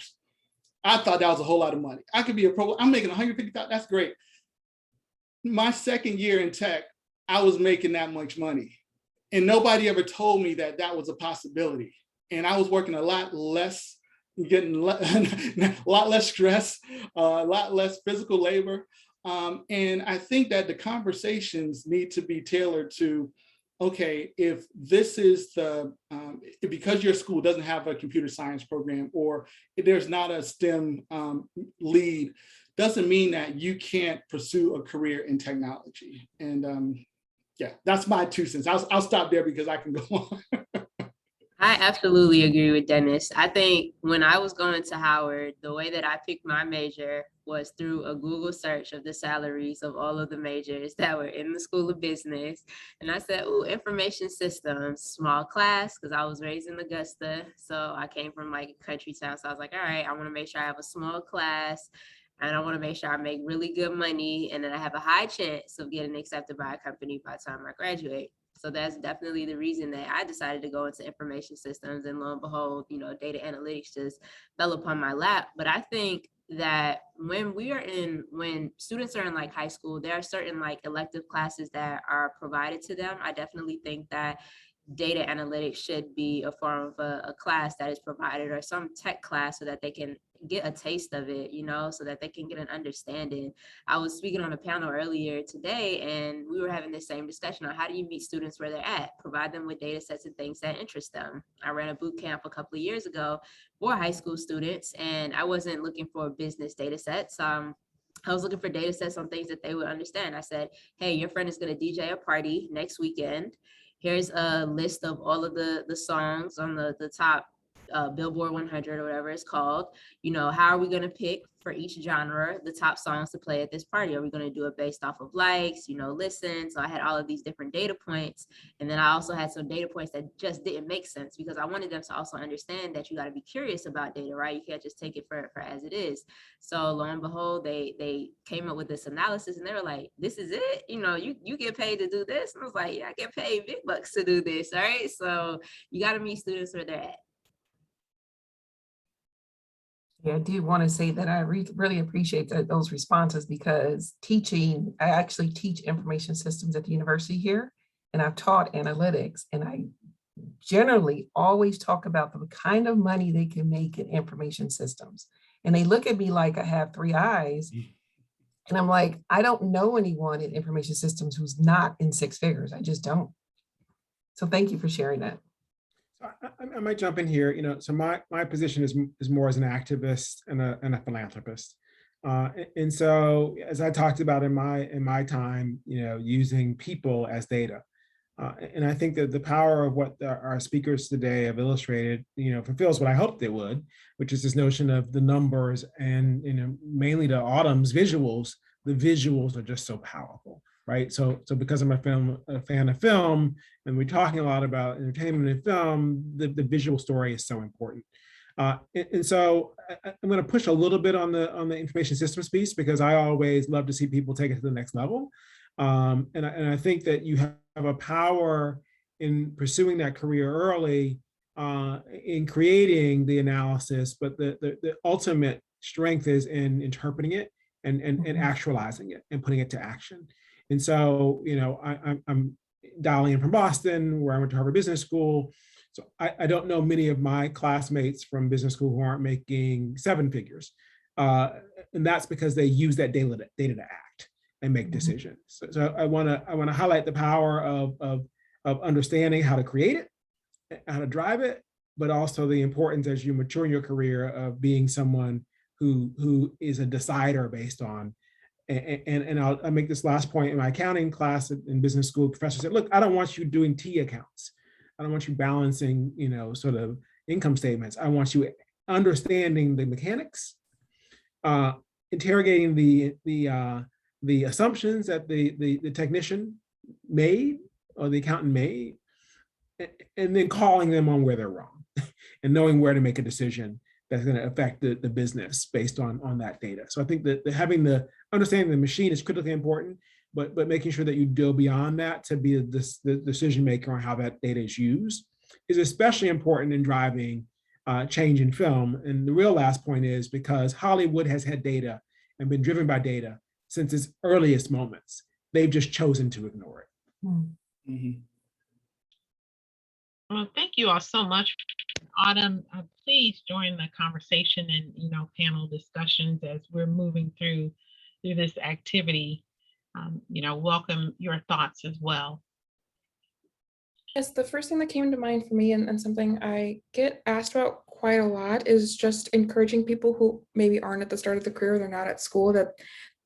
I thought that was a whole lot of money. I could be a pro. I'm making $150,000. That's great. my second year in tech, I was making that much money. And nobody ever told me that that was a possibility. And I was working a lot less, getting a lot less stress, a lot less physical labor. And I think that the conversations need to be tailored to, okay, if this is because your school doesn't have a computer science program or if there's not a STEM lead, doesn't mean that you can't pursue a career in technology. And yeah, that's my 2 cents. I'll stop there because I can go on. I absolutely agree with Dennis. I think when I was going to Howard, the way that I picked my major was through a Google search of the salaries of all of the majors that were in the School of Business. And I said, "Ooh, information systems, small class," because I was raised in Augusta. So I came from like a country town. So I was like, all right, I want to make sure I have a small class. And I want to make sure I make really good money and that I have a high chance of getting accepted by a company by the time I graduate. So that's definitely the reason that I decided to go into information systems, and lo and behold, data analytics just fell upon my lap. But I think that when students are in like high school, there are certain like elective classes that are provided to them. I definitely think that data analytics should be a form of a class that is provided, or some tech class, so that they can get a taste of it, so that they can get an understanding. I was speaking on a panel earlier today, and we were having the same discussion on how do you meet students where they're at, provide them with data sets and things that interest them. I ran a boot camp a couple of years ago for high school students, and I wasn't looking for business data sets. I was looking for data sets on things that they would understand. I said, hey, your friend is going to DJ a party next weekend. Here's a list of all of the songs on the top Billboard 100 or whatever it's called. How are we going to pick for each genre the top songs to play at this party? Are we going to do it based off of likes, listen? So I had all of these different data points. And then I also had some data points that just didn't make sense, because I wanted them to also understand that you got to be curious about data, right? You can't just take it for as it is. So lo and behold, they came up with this analysis, and they were like, this is it? You get paid to do this? And I was like, yeah, I get paid big bucks to do this, all right? So you got to meet students where they're at. Yeah, I do want to say that I really appreciate those responses, because I actually teach information systems at the university here, and I've taught analytics, and I generally always talk about the kind of money they can make in information systems. And they look at me like I have 3 eyes. And I'm like, I don't know anyone in information systems who's not in 6 figures. I just don't. So thank you for sharing that. I might jump in here. So my position is more as an activist and a philanthropist. And so, as I talked about in my time, using people as data. And I think that the power of what our speakers today have illustrated, fulfills what I hoped they would, which is this notion of the numbers and, mainly to Autumn's visuals. The visuals are just so powerful, right? So because I'm a fan of film, and we're talking a lot about entertainment and film, the visual story is so important. And so I'm going to push a little bit on the information systems piece, because I always love to see people take it to the next level. And I think that you have a power in pursuing that career early, in creating the analysis, but the ultimate strength is in interpreting it and actualizing it and putting it to action. And so, I'm dialing in from Boston, where I went to Harvard Business School. So I don't know many of my classmates from business school who aren't making 7 figures. And that's because they use that data to act and make decisions. So I want to highlight the power of understanding how to create it, how to drive it, but also the importance as you mature in your career of being someone who is a decider based on. And I'll make this last point. In my accounting class in business school, the professor said, look, I don't want you doing T accounts. I don't want you balancing, sort of income statements. I want you understanding the mechanics, interrogating the assumptions that the technician made or the accountant made, and then calling them on where they're wrong and knowing where to make a decision that's going to affect the business based on that data. So I think that having the understanding the machine is critically important, but making sure that you go beyond that to be the decision maker on how that data is used is especially important in driving change in film. And the real last point is because Hollywood has had data and been driven by data since its earliest moments. They've just chosen to ignore it. Mhm. Well, thank you all so much. Autumn, please join the conversation and panel discussions as we're moving through this activity. Welcome your thoughts as well. Yes, the first thing that came to mind for me and something I get asked about quite a lot is just encouraging people who maybe aren't at the start of the career, they're not at school, that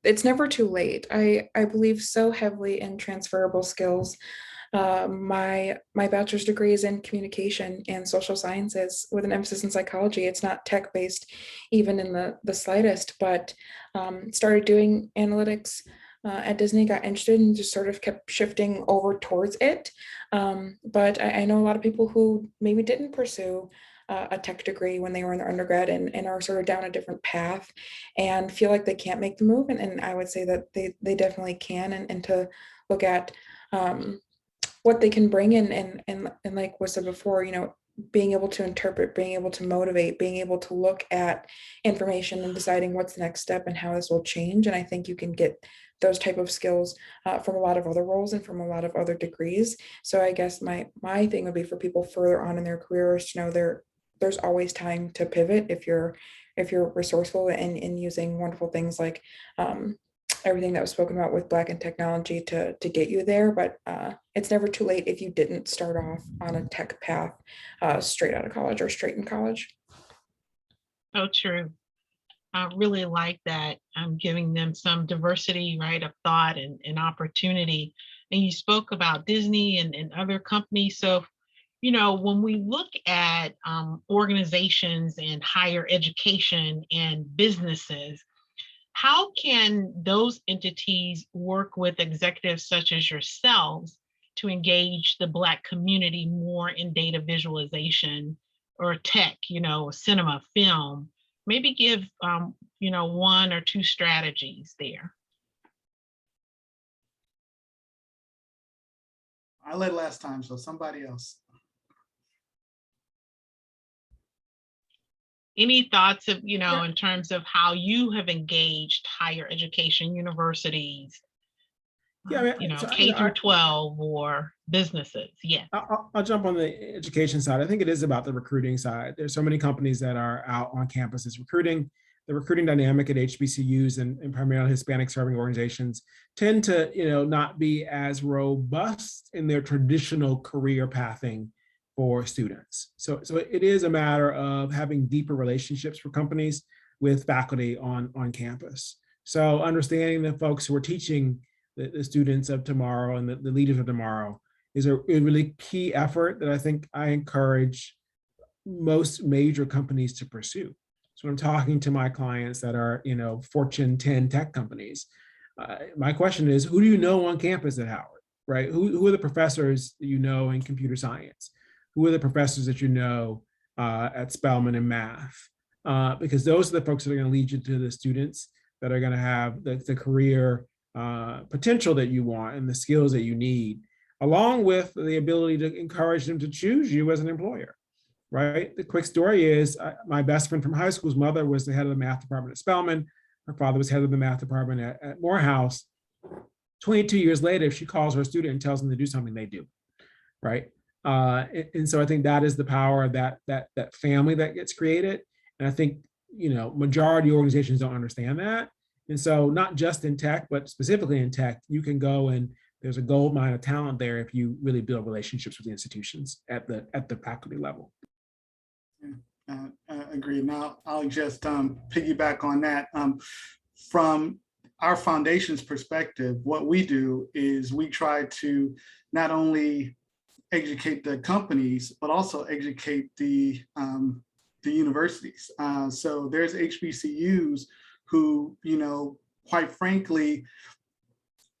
it's never too late. I believe so heavily in transferable skills. My bachelor's degree is in communication and social sciences with an emphasis in psychology. It's not tech-based even in the slightest, but started doing analytics at Disney, got interested and just sort of kept shifting over towards it. But I know a lot of people who maybe didn't pursue a tech degree when they were in their undergrad and are sort of down a different path and feel like they can't make the move. And I would say that they definitely can, and to look at what they can bring in and like was said before, being able to interpret, being able to motivate, being able to look at information and deciding what's the next step and how this will change. And I think you can get those type of skills from a lot of other roles and from a lot of other degrees. So I guess my thing would be for people further on in their careers to know there's always time to pivot if you're resourceful and in using wonderful things like everything that was spoken about with Black and technology to get you there. But it's never too late if you didn't start off on a tech path straight out of college or straight in college. So true. I really like that. I'm giving them some diversity, right, of thought and opportunity. And you spoke about Disney and other companies. So, when we look at organizations and higher education and businesses, how can those entities work with executives such as yourselves to engage the Black community more in data visualization or tech, cinema, film? Maybe give, one or two strategies there. I led last time, so somebody else. Any thoughts of, in terms of how you have engaged higher education universities, Yeah, K through 12 or businesses? Yeah. I'll jump on the education side. I think it is about the recruiting side. There's so many companies that are out on campuses recruiting. The recruiting dynamic at HBCUs and primarily Hispanic serving organizations tend to, not be as robust in their traditional career pathing for students. So it is a matter of having deeper relationships for companies with faculty on campus. So understanding the folks who are teaching the students of tomorrow and the leaders of tomorrow is a really key effort that I think I encourage most major companies to pursue. So when I'm talking to my clients that are, Fortune 10 tech companies, my question is, who do you know on campus at Howard, right? Who are the professors that you know in computer science? Who are the professors that you know at Spelman in math? Because those are the folks that are going to lead you to the students that are going to have the career potential that you want and the skills that you need, along with the ability to encourage them to choose you as an employer, right? The quick story is my best friend from high school's mother was the head of the math department at Spelman. Her father was head of the math department at Morehouse. 22 years later, if she calls her student and tells them to do something, they do, right? And so I think that is the power of that family that gets created. And I think, majority organizations don't understand that. And so not just in tech, but specifically in tech, you can go and there's a gold mine of talent there if you really build relationships with the institutions at the faculty level. Agreed. Now I'll just piggyback on that. From our foundation's perspective, what we do is we try to not only educate the companies, but also educate the universities. So there's HBCUs who, quite frankly,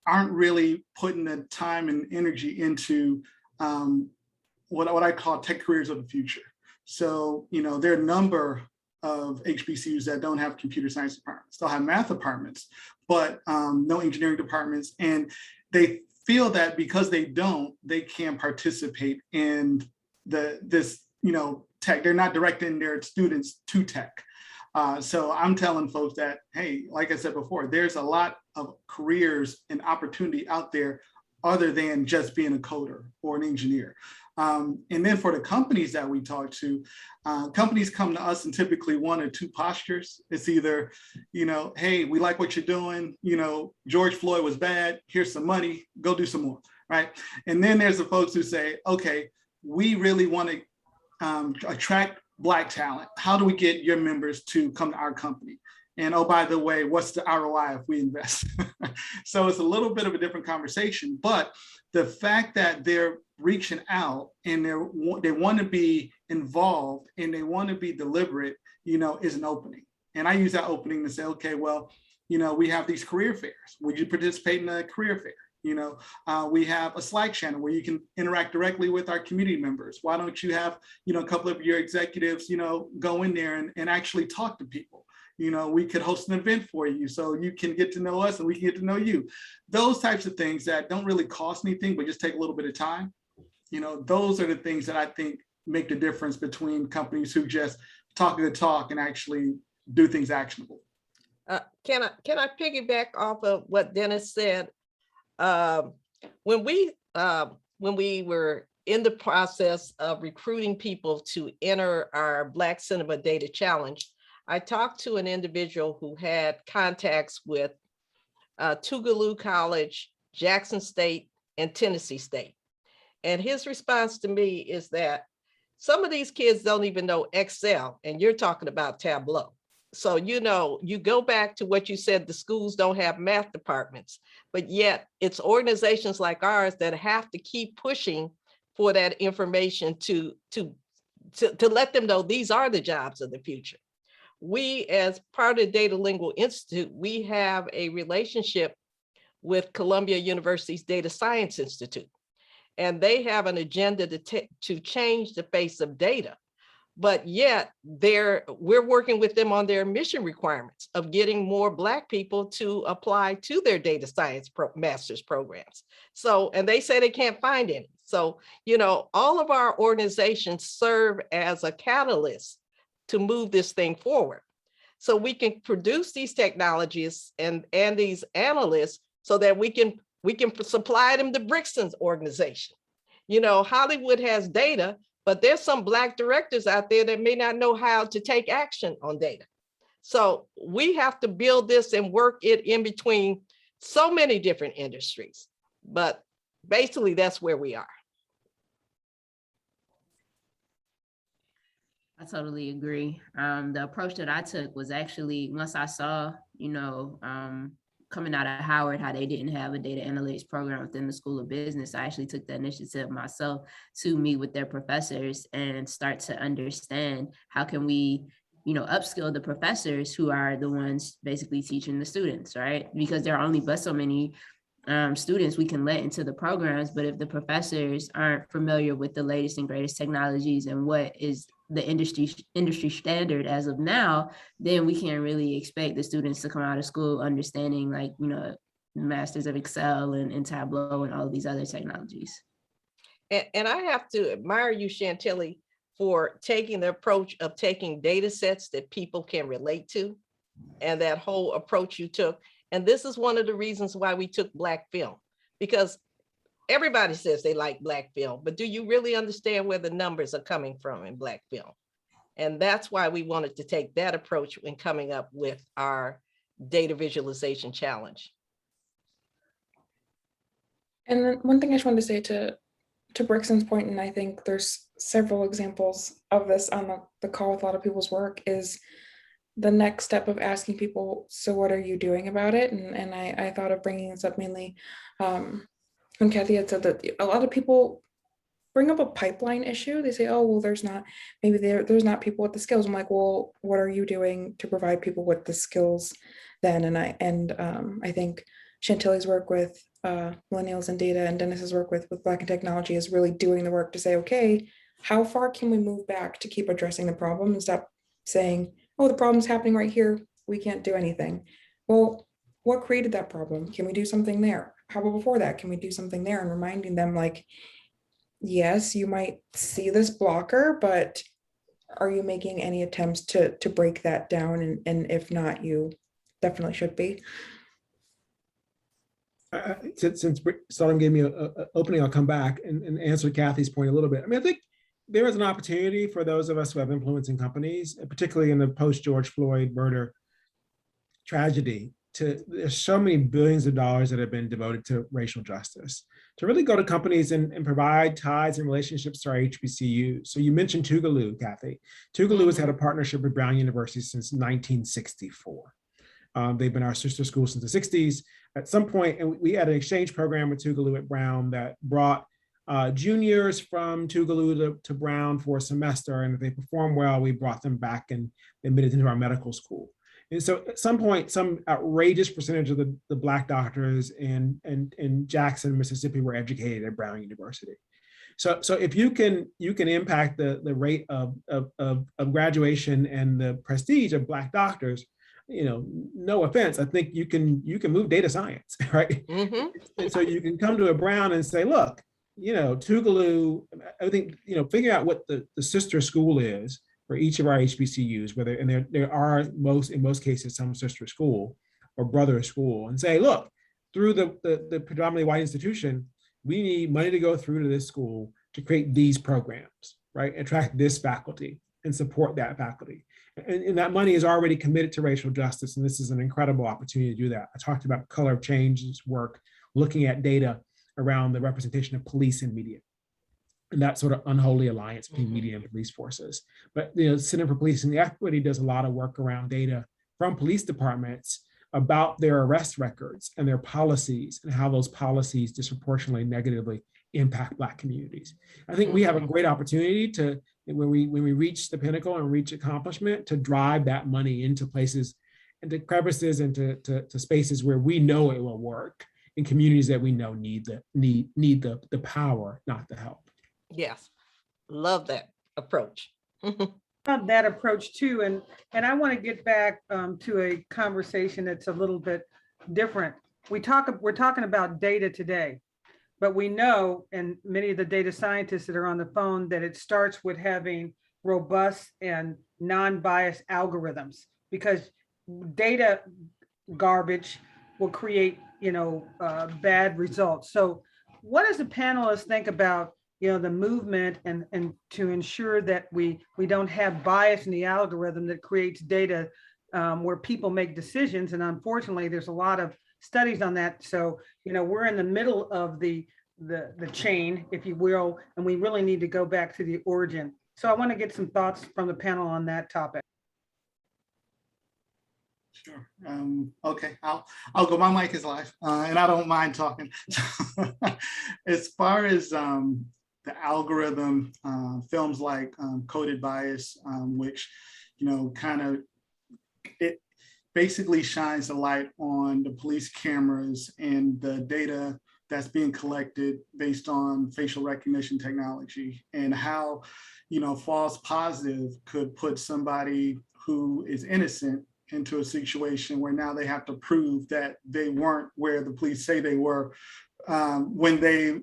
aren't really putting the time and energy into what I call tech careers of the future. So, there are a number of HBCUs that don't have computer science departments. They'll have math departments, but no engineering departments. And they feel that because they can't participate in this tech. They're not directing their students to tech. So I'm telling folks that, hey, like I said before, there's a lot of careers and opportunity out there other than just being a coder or an engineer. And then for the companies that we talk to, companies come to us in typically one or two postures. It's either, hey, we like what you're doing. George Floyd was bad. Here's some money. Go do some more, right? And then there's the folks who say, okay, we really want to attract Black talent. How do we get your members to come to our company? And oh, by the way, what's the ROI if we invest? So it's a little bit of a different conversation, but the fact that they're reaching out and they want to be involved and they want to be deliberate, is an opening. And I use that opening to say, okay, well, we have these career fairs. Would you participate in a career fair? We have a Slack channel where you can interact directly with our community members. Why don't you have, a couple of your executives, go in there and actually talk to people? We could host an event for you so you can get to know us and we can get to know you. Those types of things that don't really cost anything, but just take a little bit of time. Those are the things that I think make the difference between companies who just talk the talk and actually do things actionable. Can I piggyback off of what Dennis said? When we were in the process of recruiting people to enter our Black Cinema Data Challenge, I talked to an individual who had contacts with Tougaloo College, Jackson State, and Tennessee State. And his response to me is that some of these kids don't even know Excel, and you're talking about Tableau. So, you go back to what you said, the schools don't have math departments, but yet it's organizations like ours that have to keep pushing for that information to let them know these are the jobs of the future. We, as part of Data Lingual Institute, we have a relationship with Columbia University's Data Science Institute, and they have an agenda to change the face of data. But yet we're working with them on their mission requirements of getting more Black people to apply to their data science master's programs. So, and they say they can't find any. So, all of our organizations serve as a catalyst to move this thing forward. So we can produce these technologies and these analysts so that we can supply them to Brickson's organization. Hollywood has data, but there's some Black directors out there that may not know how to take action on data. So we have to build this and work it in between so many different industries. But basically, that's where we are. I totally agree. The approach that I took was actually, once I saw, coming out of Howard, how they didn't have a data analytics program within the School of Business, I actually took the initiative myself to meet with their professors and start to understand how can we, upskill the professors who are the ones basically teaching the students, right? Because there are only but so many students we can let into the programs, but if the professors aren't familiar with the latest and greatest technologies and what is the industry standard as of now, then we can't really expect the students to come out of school understanding masters of Excel and Tableau and all of these other technologies. And I have to admire you, Chantilly, for taking the approach of taking data sets that people can relate to, and that whole approach you took. And this is one of the reasons why we took Black film, because everybody says they like Black film, but do you really understand where the numbers are coming from in Black film? And that's why we wanted to take that approach when coming up with our data visualization challenge. And then one thing I just wanted to say to Brickson's point, and I think there's several examples of this on the call with a lot of people's work, is the next step of asking people, so what are you doing about it? And I thought of bringing this up mainly when Kathy had said that a lot of people bring up a pipeline issue. They say, oh, well, there's not people with the skills. I'm like, well, what are you doing to provide people with the skills then? And I think Chantilly's work with millennials and data and Dennis's work with Black and technology is really doing the work to say, okay, how far can we move back to keep addressing the problem and stop saying, oh, the problem's happening right here, we can't do anything. Well, what created that problem? Can we do something there? How about before that? Can we do something there? And reminding them, like, yes, you might see this blocker, but Are you making any attempts to break that down? And if not, you definitely should be. Since Starling gave me an opening, I'll come back and answer Kathy's point a little bit. I mean, I think there is an opportunity for those of us who have influence in companies, particularly in the post-George Floyd murder tragedy, there's so many billions of dollars that have been devoted to racial justice, to really go to companies and provide ties and relationships to our HBCUs. So you mentioned Tougaloo, Kathy. Tougaloo has had a partnership with Brown University since 1964. They've been our sister school since the 60s. At some point, and we had an exchange program with Tougaloo at Brown that brought juniors from Tougaloo to Brown for a semester. And if they performed well, we brought them back and admitted into our medical school. And so at some point, some outrageous percentage of the Black doctors in Jackson, Mississippi were educated at Brown University. So if you can impact the rate of graduation and the prestige of Black doctors, no offense, I think you can move data science, right? And so you can come to a Brown and say, look, Tougaloo, I think, figure out what the sister school is for each of our HBCUs, and there are in most cases some sister school or brother school, and say, look, through the predominantly white institution, we need money to go through to this school to create these programs, right? Attract this faculty and support that faculty. And that money is already committed to racial justice, and this is an incredible opportunity to do that. I talked about Color of Change's work, looking at data around the representation of police and media, and that sort of unholy alliance between media and police forces. But Center for Policing and Equity does a lot of work around data from police departments about their arrest records and their policies and how those policies disproportionately negatively impact Black communities. I think we have a great opportunity to, when we reach the pinnacle and reach accomplishment, to drive that money into places, into crevices, and to spaces where we know it will work, in communities that we know need the power, not the help. Yes, love that approach. Love that approach too, and I want to get back to a conversation that's a little bit different. We're talking about data today, but we know, and many of the data scientists that are on the phone, that it starts with having robust and non-biased algorithms, because data garbage will create bad results. So what does the panelists think about the movement and to ensure that we don't have bias in the algorithm that creates data where people make decisions? And unfortunately, there's a lot of studies on that. So we're in the middle of the chain, if you will, and we really need to go back to the origin. So I want to get some thoughts from the panel on that topic. Sure. Okay, I'll go. My mic is live, and I don't mind talking. As far as the algorithm, films like Coded Bias, which kind of it basically shines a light on the police cameras and the data that's being collected based on facial recognition technology, and how false positive could put somebody who is innocent into a situation where now they have to prove that they weren't where the police say they were, when they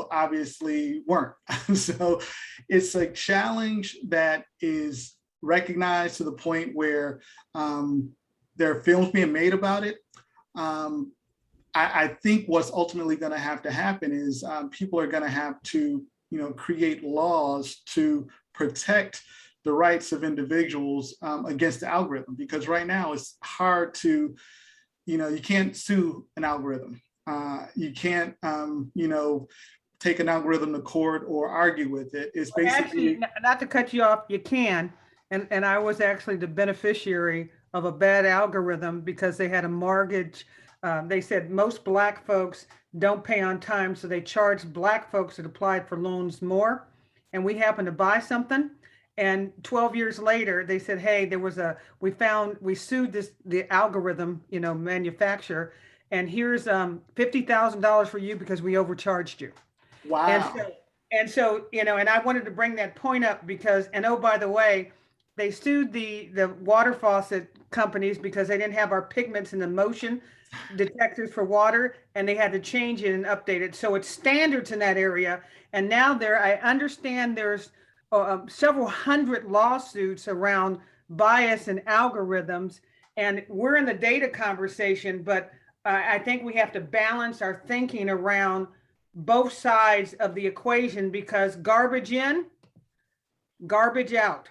obviously weren't. So it's a challenge that is recognized to the point where there are films being made about it. I think what's ultimately going to have to happen is people are going to have to create laws to protect the rights of individuals against the algorithm, because right now it's hard to, you can't sue an algorithm. You can't, take an algorithm to court or argue with it. It's basically— Actually, not to cut you off, you can. And I was actually the beneficiary of a bad algorithm because they had a mortgage. They said most Black folks don't pay on time, so they charged Black folks that applied for loans more. And we happened to buy something. And 12 years later, they said, hey, we sued the algorithm, manufacturer, and here's $50,000 for you because we overcharged you. Wow. And so, and I wanted to bring that point up because, and oh, by the way, they sued the water faucet companies because they didn't have our pigments in the motion detectors for water, and they had to change it and update it. So it's standards in that area. And now I understand there's several hundred lawsuits around bias and algorithms. And we're in the data conversation, but I think we have to balance our thinking around both sides of the equation, because garbage in, garbage out.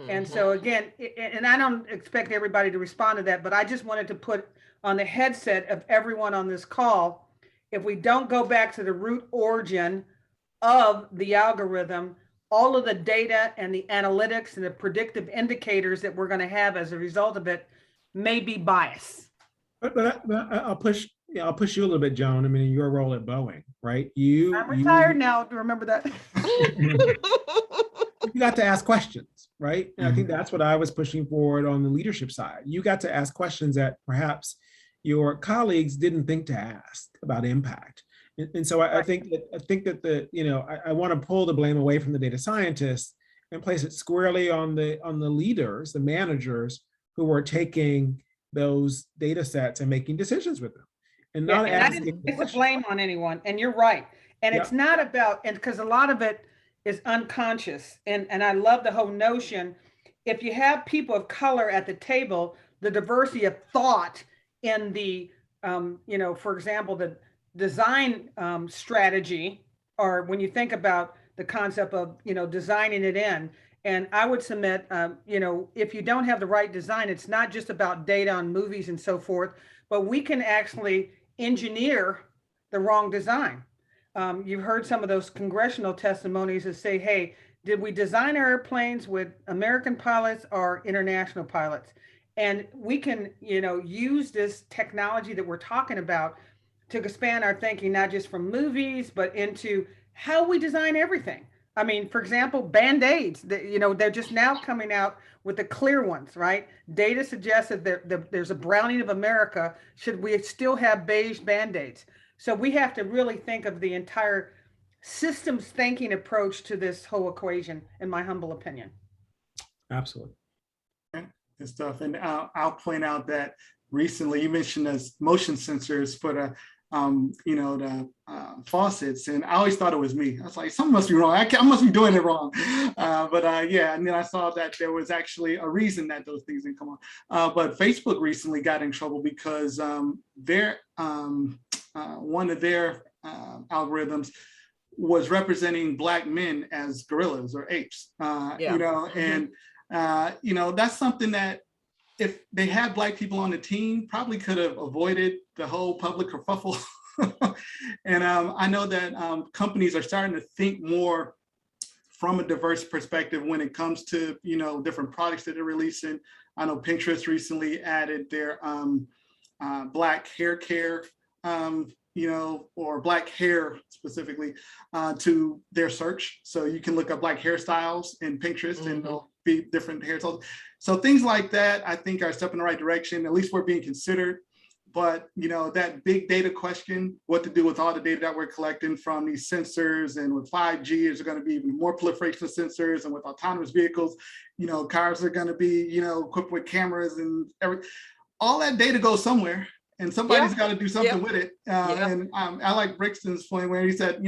And so again, and I don't expect everybody to respond to that, but I just wanted to put on the headset of everyone on this call, if we don't go back to the root origin of the algorithm, all of the data and the analytics and the predictive indicators that we're going to have as a result of it may be biased. But I'll push you a little bit, Joan. I mean, your role at Boeing, right? I'm retired now, to remember that. You got to ask questions, right? And I think that's what I was pushing forward on the leadership side. You got to ask questions that perhaps your colleagues didn't think to ask about impact. And so I think that I want to pull the blame away from the data scientists and place it squarely on the leaders, the managers who are taking those data sets and making decisions with them. And not and I didn't place the blame on anyone. And you're right. And it's not about, and because a lot of it is unconscious. And I love the whole notion, if you have people of color at the table, the diversity of thought in the, for example, the design strategy, or when you think about the concept of, designing it in. And I would submit, if you don't have the right design, it's not just about data on movies and so forth, but we can actually engineer the wrong design. You've heard some of those congressional testimonies that say, hey, did we design our airplanes with American pilots or international pilots? And we can, use this technology that we're talking about to expand our thinking, not just from movies, but into how we design everything. I mean, for example, Band-Aids, they're just now coming out with the clear ones, right? Data suggests that there's a browning of America. Should we still have beige Band-Aids? So we have to really think of the entire systems thinking approach to this whole equation, in my humble opinion. Absolutely. And stuff. And I'll point out that recently you mentioned as motion sensors for the faucets, and I always thought it was me. I was like, something must be wrong. I must be doing it wrong. And then I saw that there was actually a reason that those things didn't come on. But Facebook recently got in trouble because one of their algorithms was representing Black men as gorillas or apes. That's something that if they had Black people on the team, probably could have avoided the whole public kerfuffle. And I know that companies are starting to think more from a diverse perspective when it comes to, different products that they're releasing. I know Pinterest recently added their Black hair care, or Black hair specifically to their search. So you can look up Black hairstyles in Pinterest and they'll be different hairstyles. So things like that, I think, are a step in the right direction. At least we're being considered. But, that big data question, what to do with all the data that we're collecting from these sensors, and with 5G, there's going to be even more proliferation of sensors, and with autonomous vehicles, cars are going to be, equipped with cameras and all that data goes somewhere. And somebody's got to do something with it. And I like Brickson's point where he said,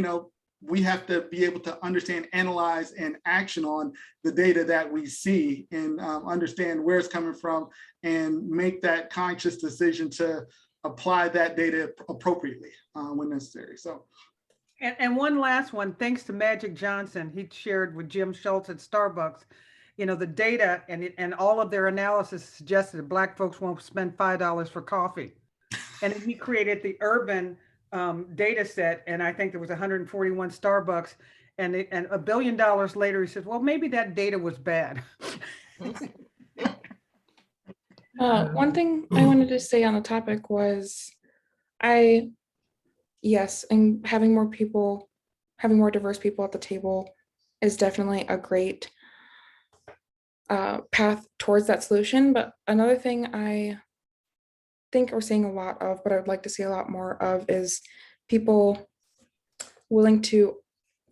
we have to be able to understand, analyze, and action on the data that we see, and understand where it's coming from, and make that conscious decision to apply that data appropriately when necessary. So. And one last one, thanks to Magic Johnson, he shared with Jim Schultz at Starbucks, the data and all of their analysis suggested that Black folks won't spend $5 for coffee. And he created the urban data set, and I think there was 141 Starbucks, and $1 billion later, he said, well, maybe that data was bad. One thing I wanted to say on the topic was, yes, and having more diverse people at the table is definitely a great path towards that solution. But another thing I think we're seeing a lot of, but I would like to see a lot more of, is people willing to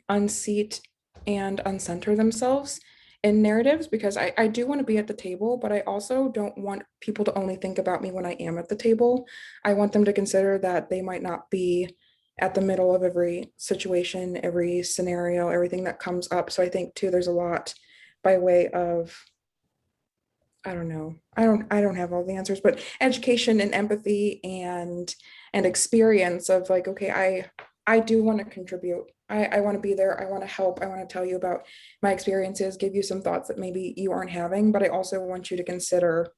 unseat and uncenter themselves in narratives, because I do want to be at the table, but I also don't want people to only think about me when I am at the table. I want them to consider that they might not be at the middle of every situation, every scenario, everything that comes up. So I think too, there's a lot by way of, I don't know, I don't have all the answers, but education and empathy and experience of like, okay, I do want to contribute. I want to be there. I want to help. I want to tell you about my experiences, give you some thoughts that maybe you aren't having, but I also want you to consider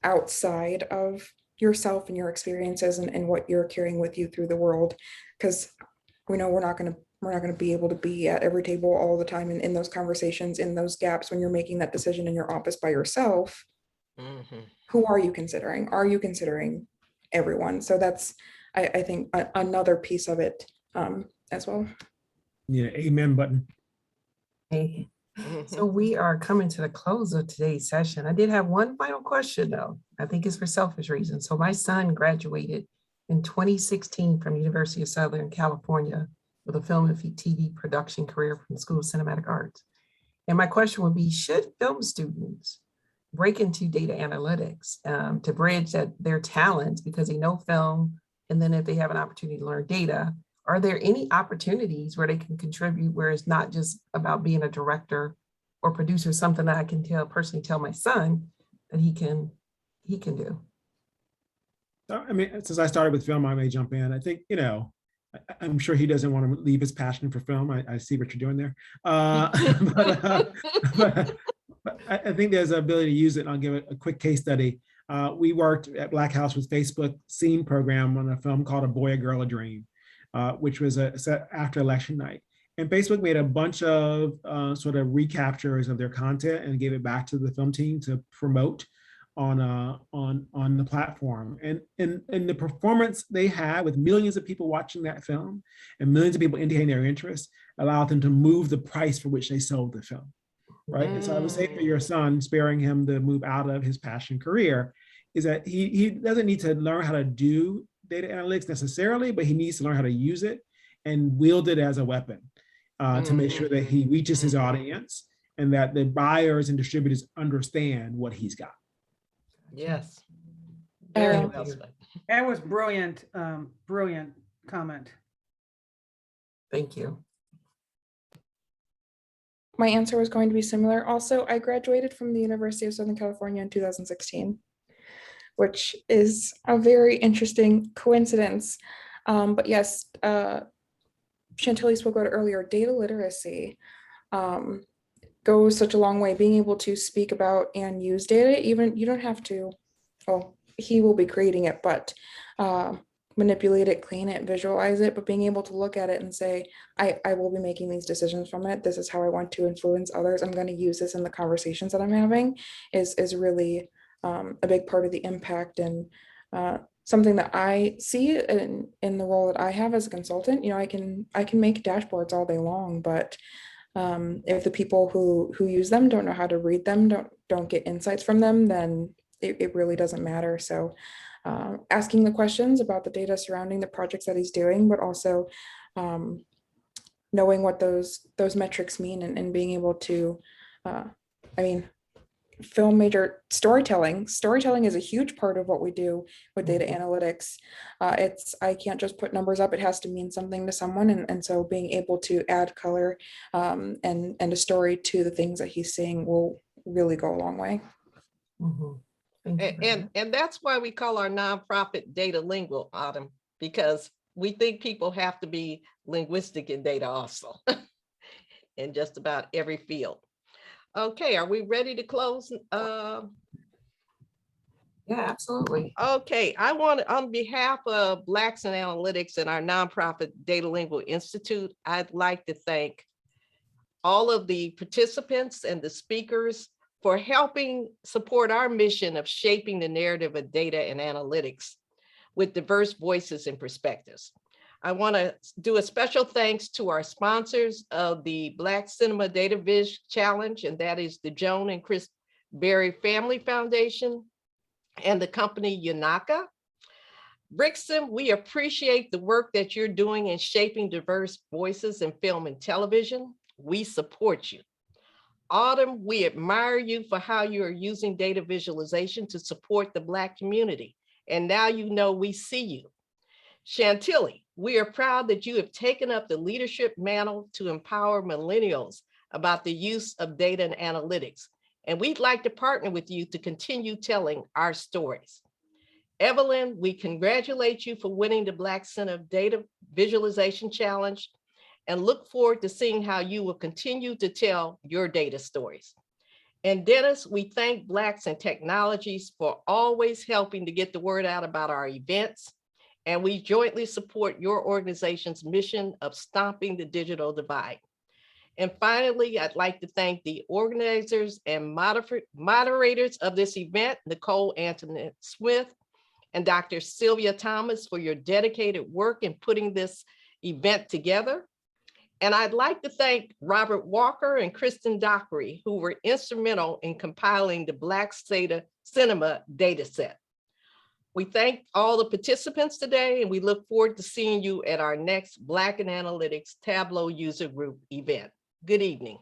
outside of yourself and your experiences and what you're carrying with you through the world. Because we know we're not going to be able to be at every table all the time in those conversations, in those gaps when you're making that decision in your office by yourself. Who are you considering? Are you considering everyone? So that's, I think, another piece of it as well. Yeah, amen button. Hey. So we are coming to the close of today's session. I did have one final question though. I think it's for selfish reasons. So my son graduated in 2016 from University of Southern California with a film and TV production career from the School of Cinematic Arts. And my question would be, should film students break into data analytics to bridge their talents because they know film, and then if they have an opportunity to learn data, are there any opportunities where they can contribute where it's not just about being a director or producer, something that I can personally tell my son that he can do? I mean, since I started with film, I may jump in. I think, I'm sure he doesn't want to leave his passion for film. I see what you're doing there. But I think there's an ability to use it. And I'll give it a quick case study. We worked at Blackhouse with Facebook scene program on a film called A Boy, a Girl, a Dream, which was set after election night. And Facebook made a bunch of sort of recaptures of their content and gave it back to the film team to promote on the platform. And the performance they had with millions of people watching that film and millions of people indicating their interest allowed them to move the price for which they sold the film. Right. And so I would say for your son, sparing him the move out of his passion career is that he doesn't need to learn how to do data analytics necessarily, but he needs to learn how to use it and wield it as a weapon to make sure that he reaches his audience and that the buyers and distributors understand what he's got. Yes. Very well said. That was brilliant, brilliant comment. Thank you. My answer was going to be similar. Also, I graduated from the University of Southern California in 2016, which is a very interesting coincidence. But yes, Chantilly spoke about it earlier, data literacy goes such a long way. Being able to speak about and use data, even you don't have to, oh, he will be creating it, but manipulate it, clean it, visualize it, but being able to look at it and say, I will be making these decisions from it. This is how I want to influence others. I'm going to use this in the conversations that I'm having is really a big part of the impact and something that I see in the role that I have as a consultant. I can make dashboards all day long, but if the people who use them don't know how to read them, don't get insights from them, then it really doesn't matter. So asking the questions about the data surrounding the projects that he's doing, but also knowing what those metrics mean and being able to, film major storytelling is a huge part of what we do with data analytics. I can't just put numbers up, it has to mean something to someone. And so being able to add color and a story to the things that he's seeing will really go a long way. Mm-hmm. And that's why we call our nonprofit Data Lingual, Autumn, because we think people have to be linguistic in data also in just about every field. Okay, are we ready to close? Yeah, absolutely. Okay, I want to, on behalf of Blackson Analytics and our nonprofit Data Lingual Institute, I'd like to thank all of the participants and the speakers for helping support our mission of shaping the narrative of data and analytics with diverse voices and perspectives. I want to do a special thanks to our sponsors of the Black Cinema Data Viz Challenge, and that is the Joan and Chris Berry Family Foundation and the company Yanaka. Brickson, we appreciate the work that you're doing in shaping diverse voices in film and television. We support you. Autumn, we admire you for how you are using data visualization to support the Black community. And now you know we see you. Chantilly, we are proud that you have taken up the leadership mantle to empower millennials about the use of data and analytics, and we'd like to partner with you to continue telling our stories. Evelyn, we congratulate you for winning the Black Center Data Visualization Challenge and look forward to seeing how you will continue to tell your data stories. And Dennis, we thank Blacks in Technologies for always helping to get the word out about our events. And we jointly support your organization's mission of stopping the digital divide. And finally, I'd like to thank the organizers and moderators of this event, Nicole Antoinette Smith and Dr. Sylvia Thomas, for your dedicated work in putting this event together. And I'd like to thank Robert Walker and Kristen Dockery, who were instrumental in compiling the Black Cinema data set. We thank all the participants today, and we look forward to seeing you at our next Black in Analytics Tableau User Group event. Good evening.